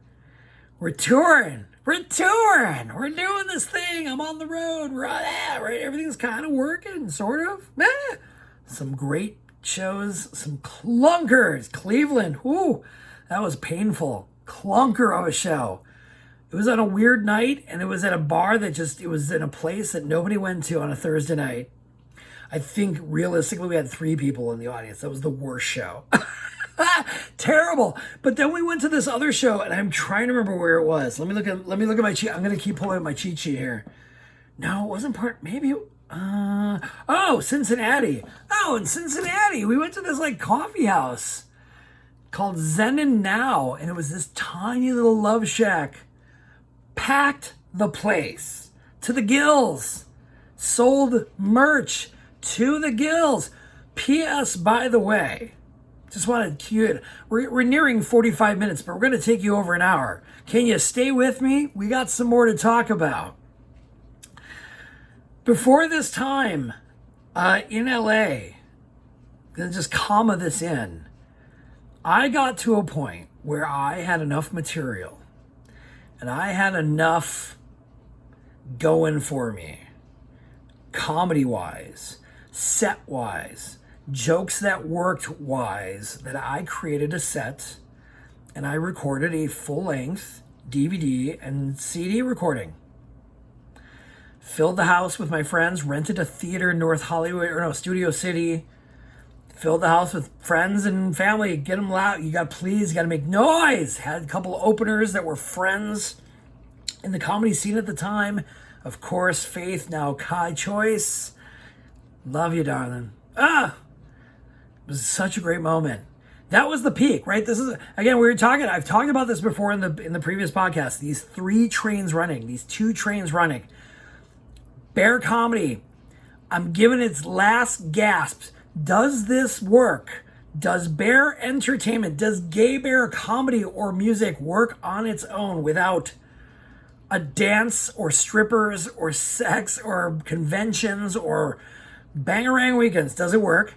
We're touring. We're doing this thing. I'm on the road. We're on that, right? Everything's kind of working, sort of. Some great shows, some clunkers. Cleveland, whoo. That was painful. Clunker of a show. It was on a weird night, and it was at a bar that it was in a place that nobody went to on a Thursday night. I think realistically we had 3 people in the audience. That was the worst show. Terrible. But then we went to this other show, and I'm trying to remember where it was. Let me look at my cheat. I'm going to keep pulling up my cheat sheet here. No, it wasn't maybe. Cincinnati. Oh, in Cincinnati, we went to this like coffee house called Zen and Now, and it was this tiny little love shack. Packed the place to the gills. Sold merch to the gills. P.S. by the way, just wanted to cue it. We're nearing 45 minutes, but we're going to take you over an hour. Can you stay with me? We got some more to talk about. Before this time in L.A., gonna just comma this in, I got to a point where I had enough material and I had enough going for me, comedy-wise, set-wise, jokes that worked-wise, that I created a set and I recorded a full-length DVD and CD recording. Filled the house with my friends, rented a theater in Studio City. Filled the house with friends and family. Get them loud. You got to make noise. Had a couple openers that were friends in the comedy scene at the time. Of course, Faith, now Kai Choice. Love you, darling. It was such a great moment. That was the peak, right? This is, again, I've talked about this before in the previous podcast. These 3 trains running, these 2 trains running. Bear comedy, I'm giving its last gasps. Does this work? Does bear entertainment, does gay bear comedy or music work on its own without a dance or strippers or sex or conventions or bangarang weekends? Does it work?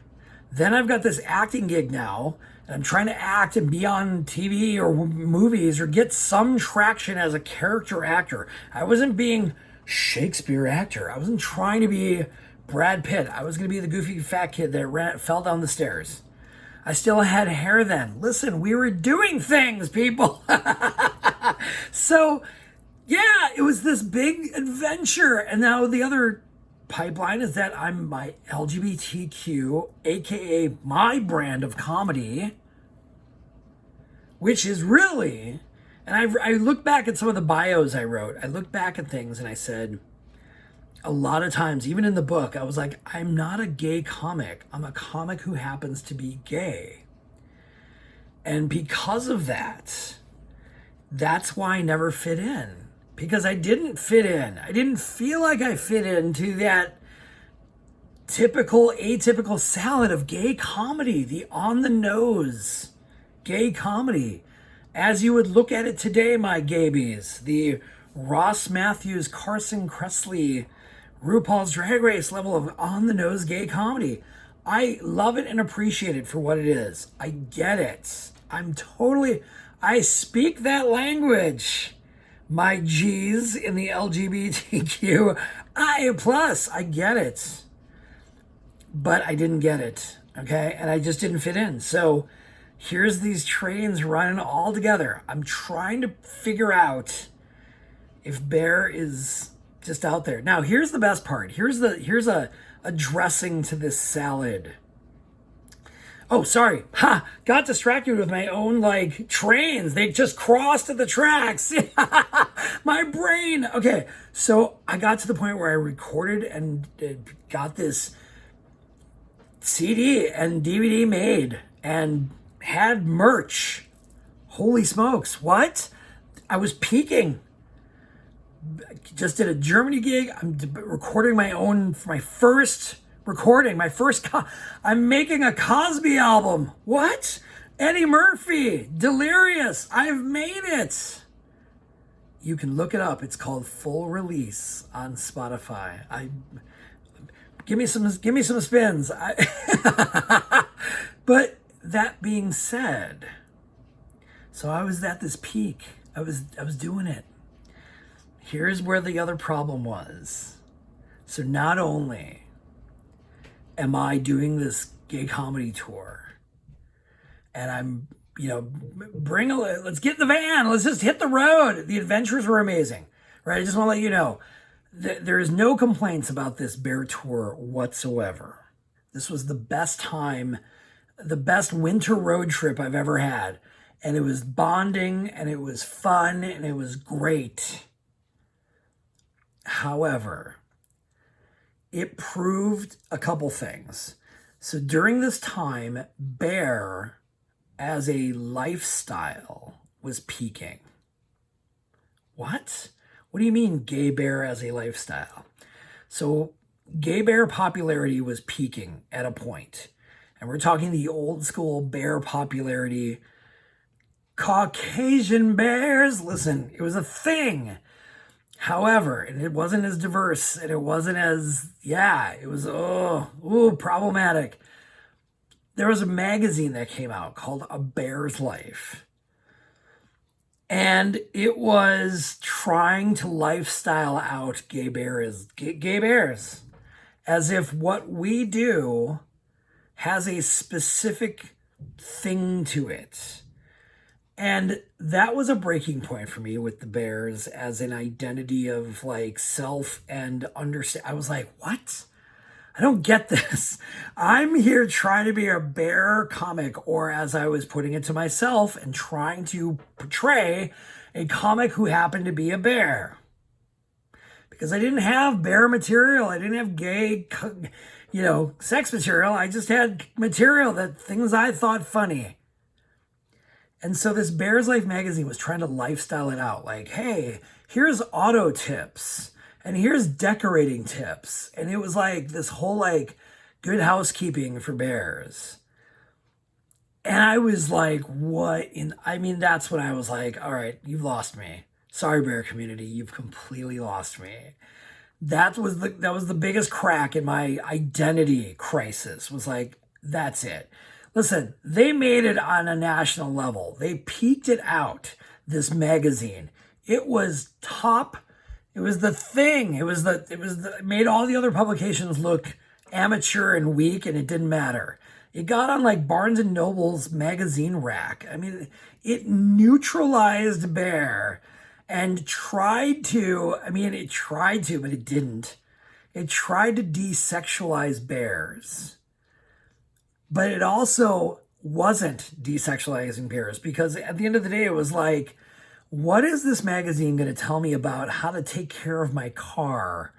Then I've got this acting gig now, and I'm trying to act and be on TV or movies or get some traction as a character actor. I wasn't being Shakespeare actor. I wasn't trying to be Brad Pitt. I was going to be the goofy fat kid that fell down the stairs. I still had hair then. Listen, we were doing things, people. So, yeah, it was this big adventure. And now the other pipeline is that I'm my LGBTQ, aka my brand of comedy, which is really, and I look back at some of the bios I wrote. I looked back at things and I said, a lot of times, even in the book, I was like, I'm not a gay comic. I'm a comic who happens to be gay. And because of that, that's why I never fit in. Because I didn't fit in. I didn't feel like I fit into that typical, atypical salad of gay comedy, the on-the-nose gay comedy. As you would look at it today, my gaybies, the Ross Matthews, Carson Kressley, RuPaul's Drag Race level of on-the-nose gay comedy. I love it and appreciate it for what it is. I get it. I speak that language. My G's in the LGBTQ, I get it. But I didn't get it, okay? And I just didn't fit in. So here's these trains running all together. I'm trying to figure out if Bear is just out there. Now, here's the best part. Here's a dressing to this salad. Oh, sorry. Got distracted with my own, trains. They just crossed at the tracks. My brain. Okay, so I got to the point where I recorded and got this CD and DVD made and had merch. Holy smokes. What? I was peaking. Just did a Germany gig. I'm recording my first recording, I'm making a Cosby album. What? Eddie Murphy, Delirious. I've made it. You can look it up. It's called Full Release on Spotify. Give me some spins. But that being said, so I was at this peak. I was doing it. Here's where the other problem was. So not only am I doing this gay comedy tour, and I'm, let's get in the van. Let's just hit the road. The adventures were amazing, right? I just want to let you know that there is no complaints about this Bear tour whatsoever. This was the best time, the best winter road trip I've ever had. And it was bonding, and it was fun, and it was great. However, it proved a couple things. So during this time, Bear as a lifestyle was peaking. What? What do you mean gay bear as a lifestyle? So gay bear popularity was peaking at a point. And we're talking the old school bear popularity. Caucasian bears, listen, it was a thing. However, and it wasn't as diverse, and it wasn't as, it was, problematic. There was a magazine that came out called A Bear's Life. And it was trying to lifestyle out gay bears, as if what we do has a specific thing to it. And that was a breaking point for me with the bears as an identity of self and understand. I was like, what? I don't get this. I'm here trying to be a bear comic, or as I was putting it to myself and trying to portray a comic who happened to be a bear. Because I didn't have bear material. I didn't have gay, sex material. I just had material things I thought funny. And so this Bears Life magazine was trying to lifestyle it out. Like, hey, here's auto tips and here's decorating tips. And it was like this whole like good housekeeping for bears. And I was like, what in, I mean, that's when I was like, all right, you've lost me. Sorry, bear community, you've completely lost me. That was the biggest crack in my identity crisis, was like, that's it. Listen, they made it on a national level. They peaked it out, this magazine. It was top. It was the thing. It made all the other publications look amateur and weak, and it didn't matter. It got on like Barnes and Noble's magazine rack. I mean, it neutralized bear and tried to, but it didn't. It tried to desexualize bears. But it also wasn't desexualizing bears, because at the end of the day, it was like, what is this magazine going to tell me about how to take care of my car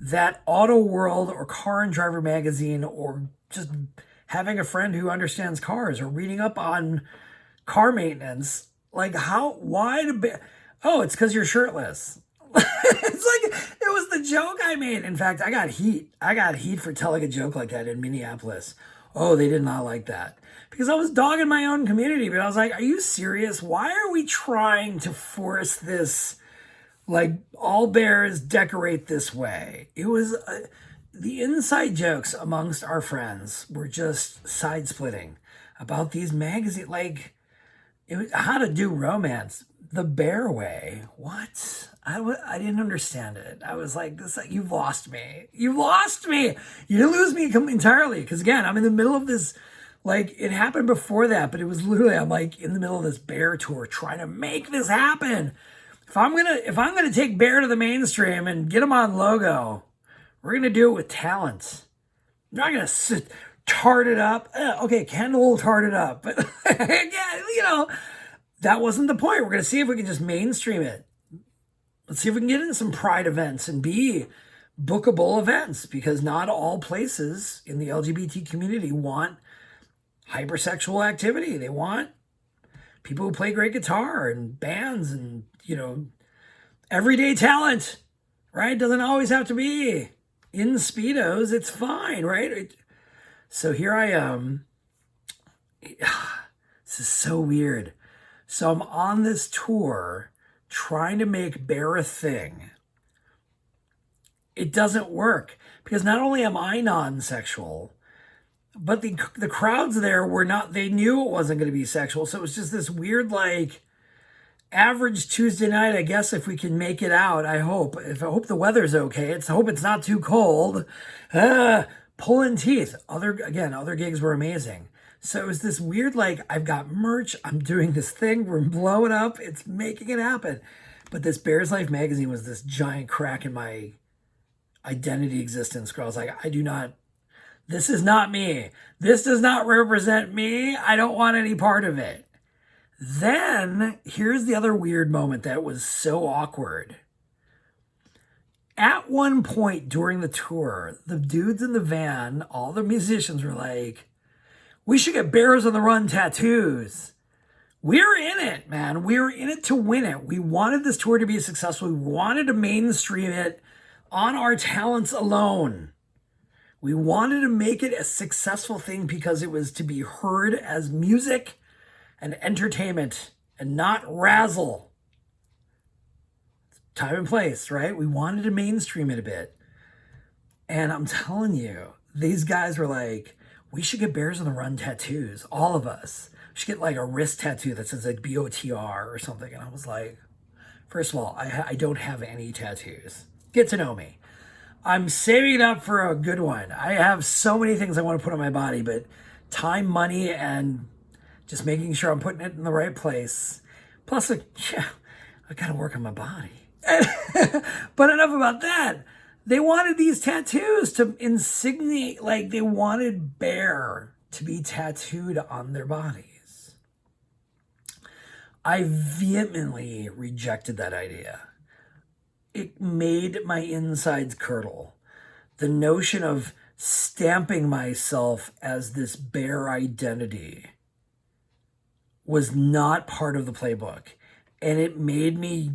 that Auto World or Car and Driver magazine, or just having a friend who understands cars, or reading up on car maintenance, like oh, it's because you're shirtless. It's like, it was the joke I made. In fact, I got heat for telling a joke like that in Minneapolis. Oh, they did not like that, because I was dogging my own community. But I was like, are you serious? Why are we trying to force this, like, all bears decorate this way? It was, the inside jokes amongst our friends were just side splitting about these magazines, like, how to do romance the bear way. What? I didn't understand it. I was like, you've lost me. You lost me. You didn't lose me entirely. Because again, I'm in the middle of this, like, it happened before that, but it was literally, I'm like in the middle of this bear tour trying to make this happen. If I'm gonna take bear to the mainstream and get them on logo, we're gonna do it with talent. I'm not gonna tart it up. Okay, Kendall will tart it up, but yeah, that wasn't the point. We're gonna see if we can just mainstream it. Let's see if we can get into some pride events and be bookable events, because not all places in the LGBT community want hypersexual activity. They want people who play great guitar and bands and, everyday talent, right? Doesn't always have to be in Speedos. It's fine, right? So here I am. This is so weird. So I'm on this tour trying to make bear a thing. It doesn't work, because not only am I non-sexual, but the crowds there were not, they knew it wasn't going to be sexual. So it was just this weird, like, average Tuesday night, I guess, if we can make it out. I hope the weather's okay. I hope it's not too cold. Pulling teeth. Other gigs were amazing. So it was this weird, like, I've got merch, I'm doing this thing, we're blowing up, it's making it happen. But this Bears Life magazine was this giant crack in my identity existence, where I was like, this is not me. This does not represent me. I don't want any part of it. Then, here's the other weird moment that was so awkward. At one point during the tour, the dudes in the van, all the musicians were like, we should get Bears on the Run tattoos. We're in it, man. We were in it to win it. We wanted this tour to be successful. We wanted to mainstream it on our talents alone. We wanted to make it a successful thing because it was to be heard as music and entertainment and not razzle. Time and place, right? We wanted to mainstream it a bit. And I'm telling you, these guys were like, we should get Bears on the Run tattoos, all of us. We should get like a wrist tattoo that says like BOTR or something. And I was like, first of all, I don't have any tattoos. Get to know me. I'm saving it up for a good one. I have so many things I want to put on my body, but time, money, and just making sure I'm putting it in the right place. Plus, I got to work on my body. But enough about that. They wanted these tattoos to insignate, like they wanted bear to be tattooed on their bodies. I vehemently rejected that idea. It made my insides curdle. The notion of stamping myself as this bear identity was not part of the playbook. And it made me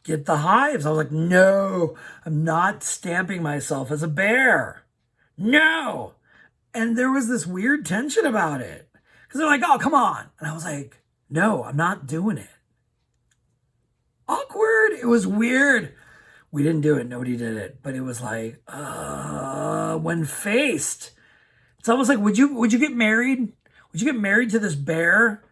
get the hives. I was like, no, I'm not stamping myself as a bear. No. And there was this weird tension about it. Because they're like, oh, come on. And I was like, no, I'm not doing it. Awkward. It was weird. We didn't do it. Nobody did it. But it was like, when faced, it's almost like, would you get married? Would you get married to this bear?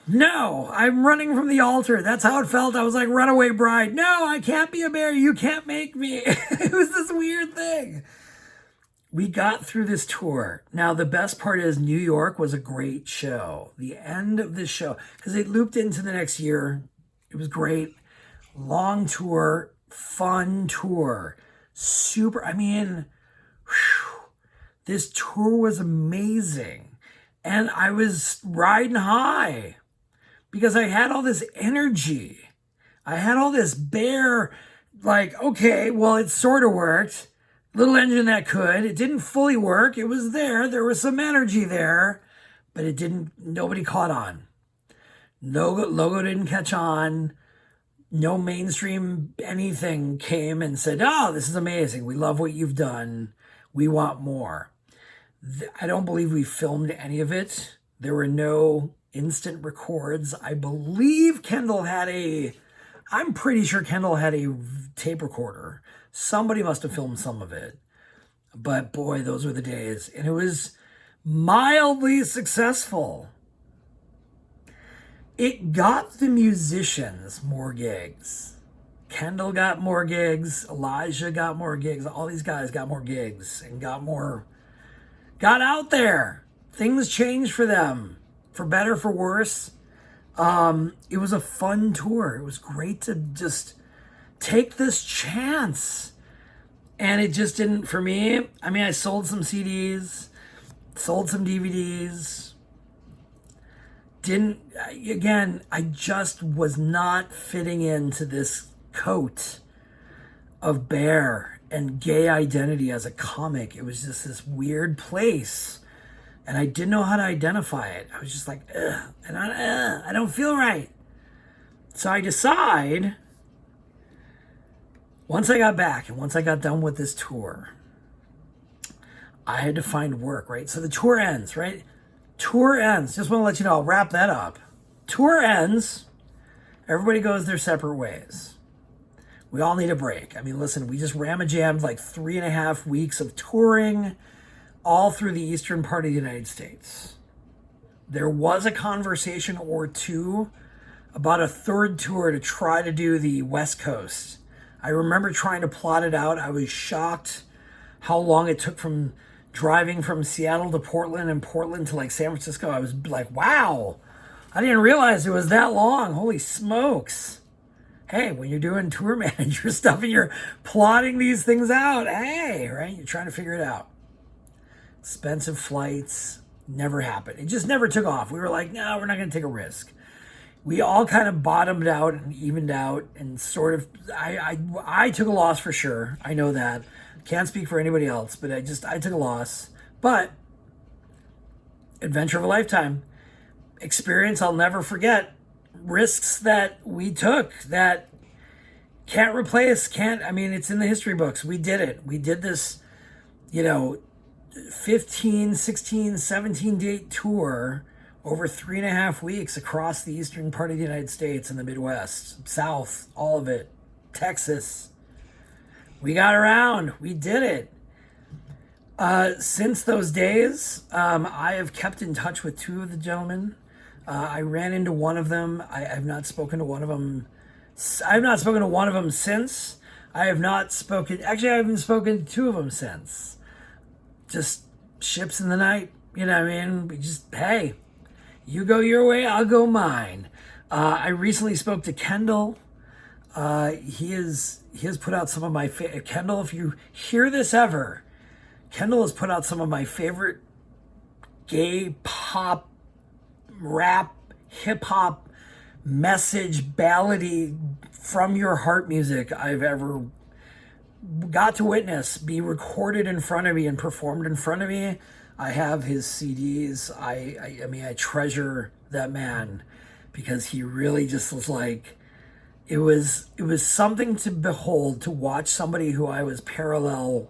No, I'm running from the altar. That's how it felt. I was like, runaway bride. No, I can't be a bear. You can't make me. It was this weird thing. We got through this tour. Now, the best part is New York was a great show. The end of this show, because it looped into the next year. It was great. Long tour, fun tour. Super, I mean, whew, this tour was amazing. And I was riding high because I had all this energy. I had all this bear, like, okay, well, it sort of worked. Little engine that could. It didn't fully work. It was there. There was some energy there, but it didn't, nobody caught on. Logo didn't catch on. No mainstream anything came and said, oh, this is amazing. We love what you've done. We want more. I don't believe we filmed any of it. There were no instant records. I believe I'm pretty sure Kendall had a tape recorder. Somebody must have filmed some of it. But boy, those were the days. And it was mildly successful. It got the musicians more gigs. Kendall got more gigs. Elijah got more gigs. All these guys got more gigs and got out there. Things changed for them, for better, for worse. It was a fun tour. It was great to just take this chance. And it just didn't, for me, I mean, I sold some CDs, sold some DVDs. I just was not fitting into this coat of bear and gay identity as a comic. It was just this weird place. And I didn't know how to identify it. I was just like, ugh, and I don't feel right. So I decide, once I got back and once I got done with this tour, I had to find work, right? So the tour ends, right? Tour ends. Just want to let you know, I'll wrap that up. Tour ends. Everybody goes their separate ways. We all need a break. I mean, listen, we just jammed like 3.5 weeks of touring all through the eastern part of the United States. There was a conversation or two about a third tour to try to do the West Coast. I remember trying to plot it out. I was shocked how long it took from driving from Seattle to Portland and Portland to like San Francisco. I was like, wow, I didn't realize it was that long. Holy smokes. Hey, when you're doing tour manager stuff and you're plotting these things out, hey, right? You're trying to figure it out. Expensive flights, never happened. It just never took off. We were like, no, we're not going to take a risk. We all kind of bottomed out and evened out and sort of, I took a loss for sure. I know that. Can't speak for anybody else, but I took a loss. But adventure of a lifetime. Experience I'll never forget. Risks that we took that can't replace, it's in the history books. We did it. We did this, 15, 16, 17 date tour over 3.5 weeks across the eastern part of the United States and the Midwest, South, all of it, Texas. We got around. We did it. Since those days, I have kept in touch with two of the gentlemen. I ran into one of them. I have not spoken to one of them. I have not spoken to one of them since. I haven't spoken to two of them since. Just ships in the night. You know what I mean? We just, hey, you go your way, I'll go mine. I recently spoke to Kendall. He has put out some of my Kendall, if you hear this ever, Kendall has put out some of my favorite gay pop, rap, hip hop, message, ballady, from your heart music I've ever got to witness, be recorded in front of me and performed in front of me. I have his CDs. I mean, I treasure that man because he really just was like, it was something to behold, to watch somebody who I was parallel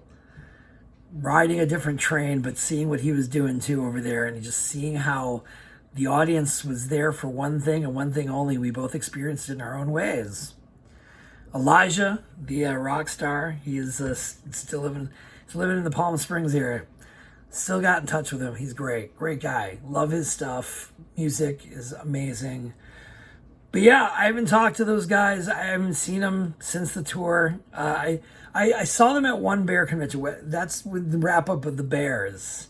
riding a different train, but seeing what he was doing too over there, and just seeing how the audience was there for one thing and one thing only. We both experienced it in our own ways. Elijah, the rock star, he is still living in the Palm Springs area. Still got in touch with him. He's great guy. Love his stuff. Music is amazing. But yeah, I haven't talked to those guys. I haven't seen them since the tour. I saw them at one bear convention. That's when the wrap up of the Bears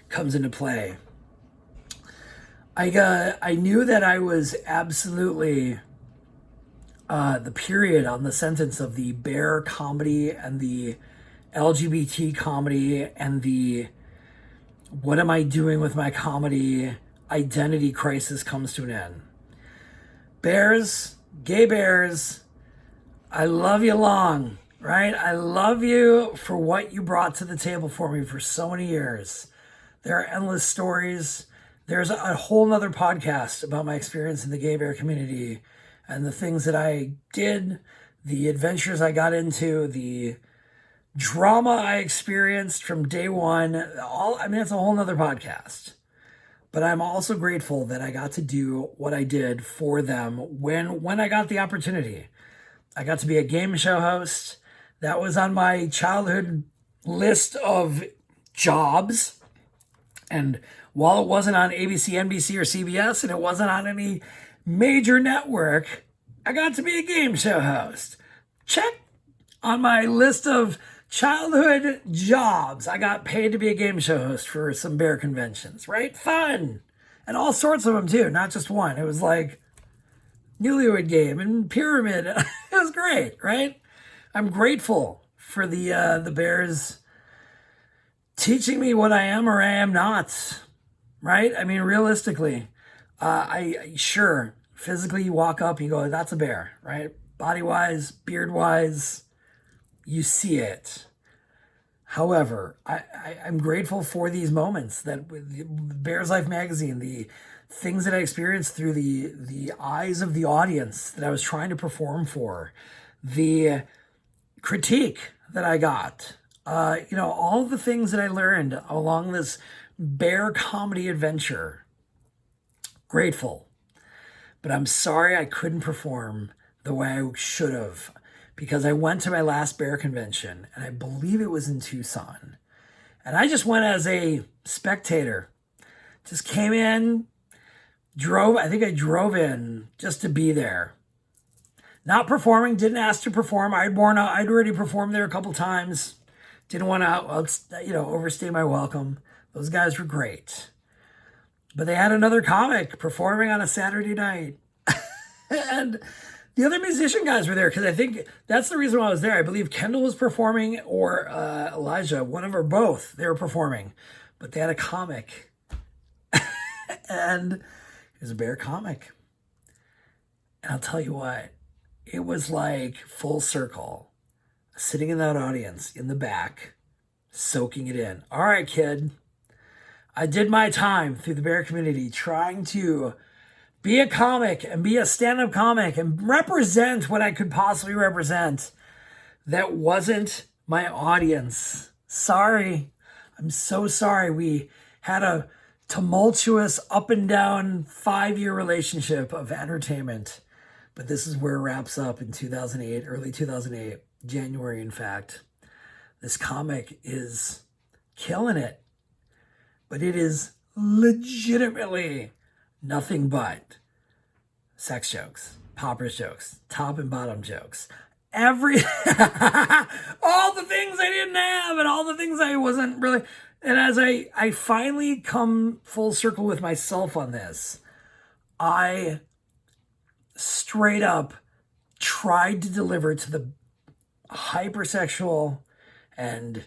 comes into play. I knew that I was absolutely the period on the sentence of the bear comedy and the LGBT comedy and the what am I doing with my comedy identity crisis comes to an end. Bears, gay bears, I love you long, right? I love you for what you brought to the table for me for so many years. There are endless stories. There's a whole nother podcast about my experience in the gay bear community and the things that I did, the adventures I got into, the drama I experienced from day one. It's a whole nother podcast. But I'm also grateful that I got to do what I did for them when I got the opportunity. I got to be a game show host. That was on my childhood list of jobs. And while it wasn't on ABC, NBC, or CBS, and it wasn't on any major network, I got to be a game show host. Check on my list of childhood jobs. I got paid to be a game show host for some bear conventions, right? Fun. And all sorts of them too, not just one. It was like Newlywed Game and Pyramid. It was great, right? I'm grateful for the Bears teaching me what I am or I am not, right? I mean, realistically, sure, physically you walk up, you go, that's a bear, right? Body-wise, beard-wise, you see it. However, I'm grateful for these moments that with Bears Life magazine, the things that I experienced through the eyes of the audience that I was trying to perform for, the critique that I got, all the things that I learned along this bear comedy adventure. Grateful. But I'm sorry I couldn't perform the way I should have, because I went to my last bear convention, and I believe it was in Tucson. And I just went as a spectator. Just came in, I think I drove in just to be there. Not performing, didn't ask to perform. I'd already performed there a couple times. Didn't want to, overstay my welcome. Those guys were great. But they had another comic performing on a Saturday night. And the other musician guys were there because I think that's the reason why I was there. I believe Kendall was performing or Elijah, one of or both. They were performing, but they had a comic. And it was a bear comic. And I'll tell you what, it was like full circle, sitting in that audience in the back, soaking it in. All right, kid. I did my time through the bear community trying to be a comic and be a stand-up comic and represent what I could possibly represent. That wasn't my audience. Sorry. I'm so sorry. We had a tumultuous up and down 5-year relationship of entertainment. But this is where it wraps up in 2008, early 2008, January, in fact. This comic is killing it. But it is legitimately nothing but sex jokes, poppers jokes, top and bottom jokes. All the things I didn't have and all the things I wasn't really. And as I finally come full circle with myself on this, I straight up tried to deliver to the hypersexual and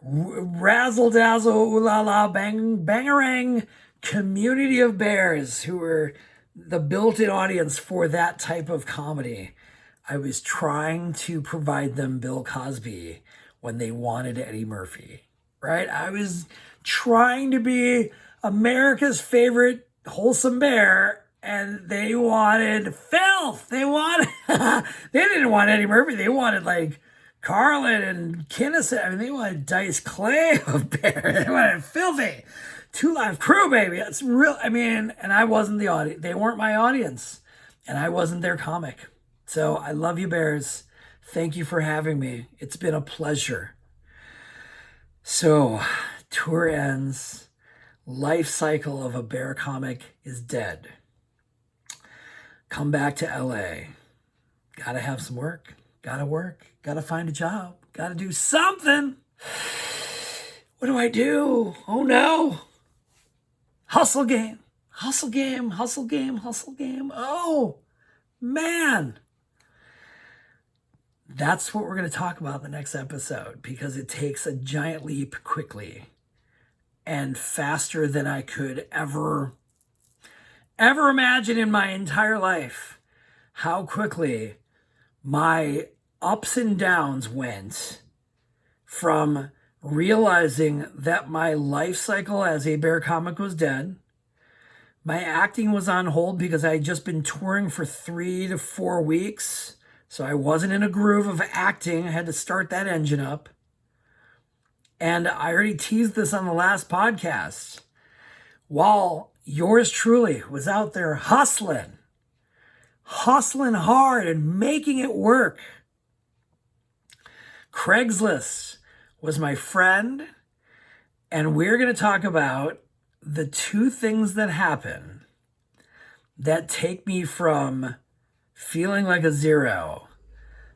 razzle dazzle, ooh la la, bangarang community of bears who were the built-in audience for that type of comedy. I was trying to provide them Bill Cosby when they wanted Eddie Murphy, right? I was trying to be America's favorite wholesome bear, and they wanted filth. They wanted, they didn't want Eddie Murphy. They wanted like Carlin and Kinnison. I mean, they wanted Dice Clay of bear. They wanted filthy. 2 Live Crew, baby. That's real. I mean, and I wasn't the audience. They weren't my audience, and I wasn't their comic. So I love you, bears. Thank you for having me. It's been a pleasure. So, tour ends. Life cycle of a bear comic is dead. Come back to LA. Gotta have some work. Gotta work. Gotta find a job. Gotta do something. What do I do? Oh no. Hustle game. Hustle game. Hustle game. Hustle game. Oh, man. That's what we're going to talk about in the next episode, because it takes a giant leap quickly and faster than I could ever imagine in my entire life, how quickly my ups and downs went from realizing that my life cycle as a bear comic was dead. My acting was on hold because I had just been touring for 3 to 4 weeks. So I wasn't in a groove of acting. I had to start that engine up. And I already teased this on the last podcast. While yours truly was out there hustling hard and making it work, Craigslist was my friend. And we're going to talk about the 2 things that happen that take me from feeling like a zero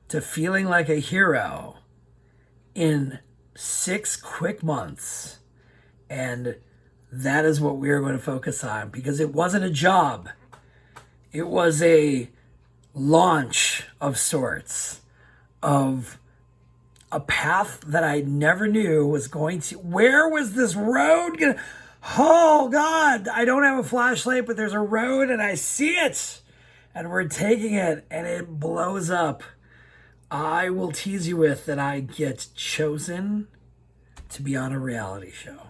to feeling like a hero in 6 quick months. And that is what we're going to focus on, because it wasn't a job. It was a launch of sorts, of a path that I never knew was going to. Where was this road going to? Oh God, I don't have a flashlight, but there's a road and I see it. And we're taking it, and it blows up. I will tease you with that I get chosen to be on a reality show.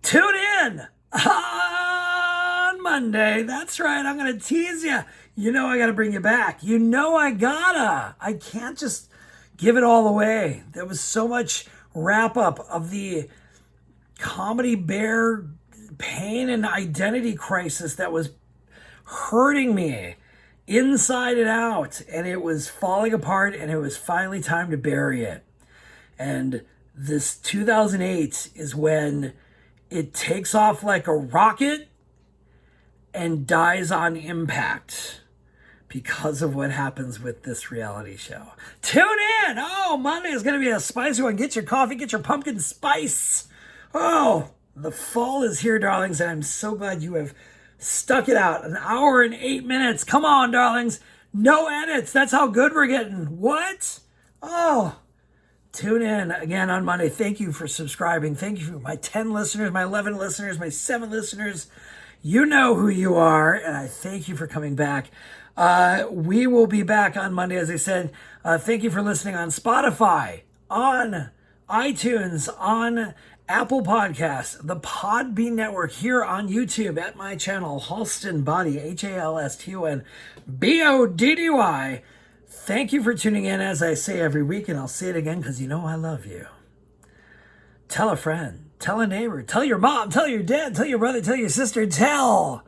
Tune in on Monday. That's right, I'm going to tease you. You know I got to bring you back. You know I gotta. I can't just give it all away. There was so much wrap-up of the comedy bear pain and identity crisis that was hurting me inside and out, and it was falling apart, and it was finally time to bury it. And this 2008 is when it takes off like a rocket and dies on impact because of what happens with this reality show. Tune in. Oh, Monday is going to be a spicy one. Get your coffee, get your pumpkin spice. Oh, the fall is here, darlings, and I'm so glad you have stuck it out. 1 hour and 8 minutes. Come on, darlings. No edits. That's how good we're getting. What? Oh, tune in again on Monday. Thank you for subscribing. Thank you for my 10 listeners, my 11 listeners, my 7 listeners. You know who you are, and I thank you for coming back. We will be back on Monday, as I said. Thank you for listening on Spotify, on iTunes, on Apple Podcasts, the Podbean Network, here on YouTube at my channel, Halston Boddy, Halston Boddy. Thank you for tuning in, as I say every week, and I'll say it again because you know I love you. Tell a friend, tell a neighbor, tell your mom, tell your dad, tell your brother, tell your sister, tell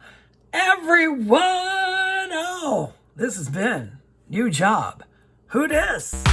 everyone. Oh, this has been New Job. Who dis?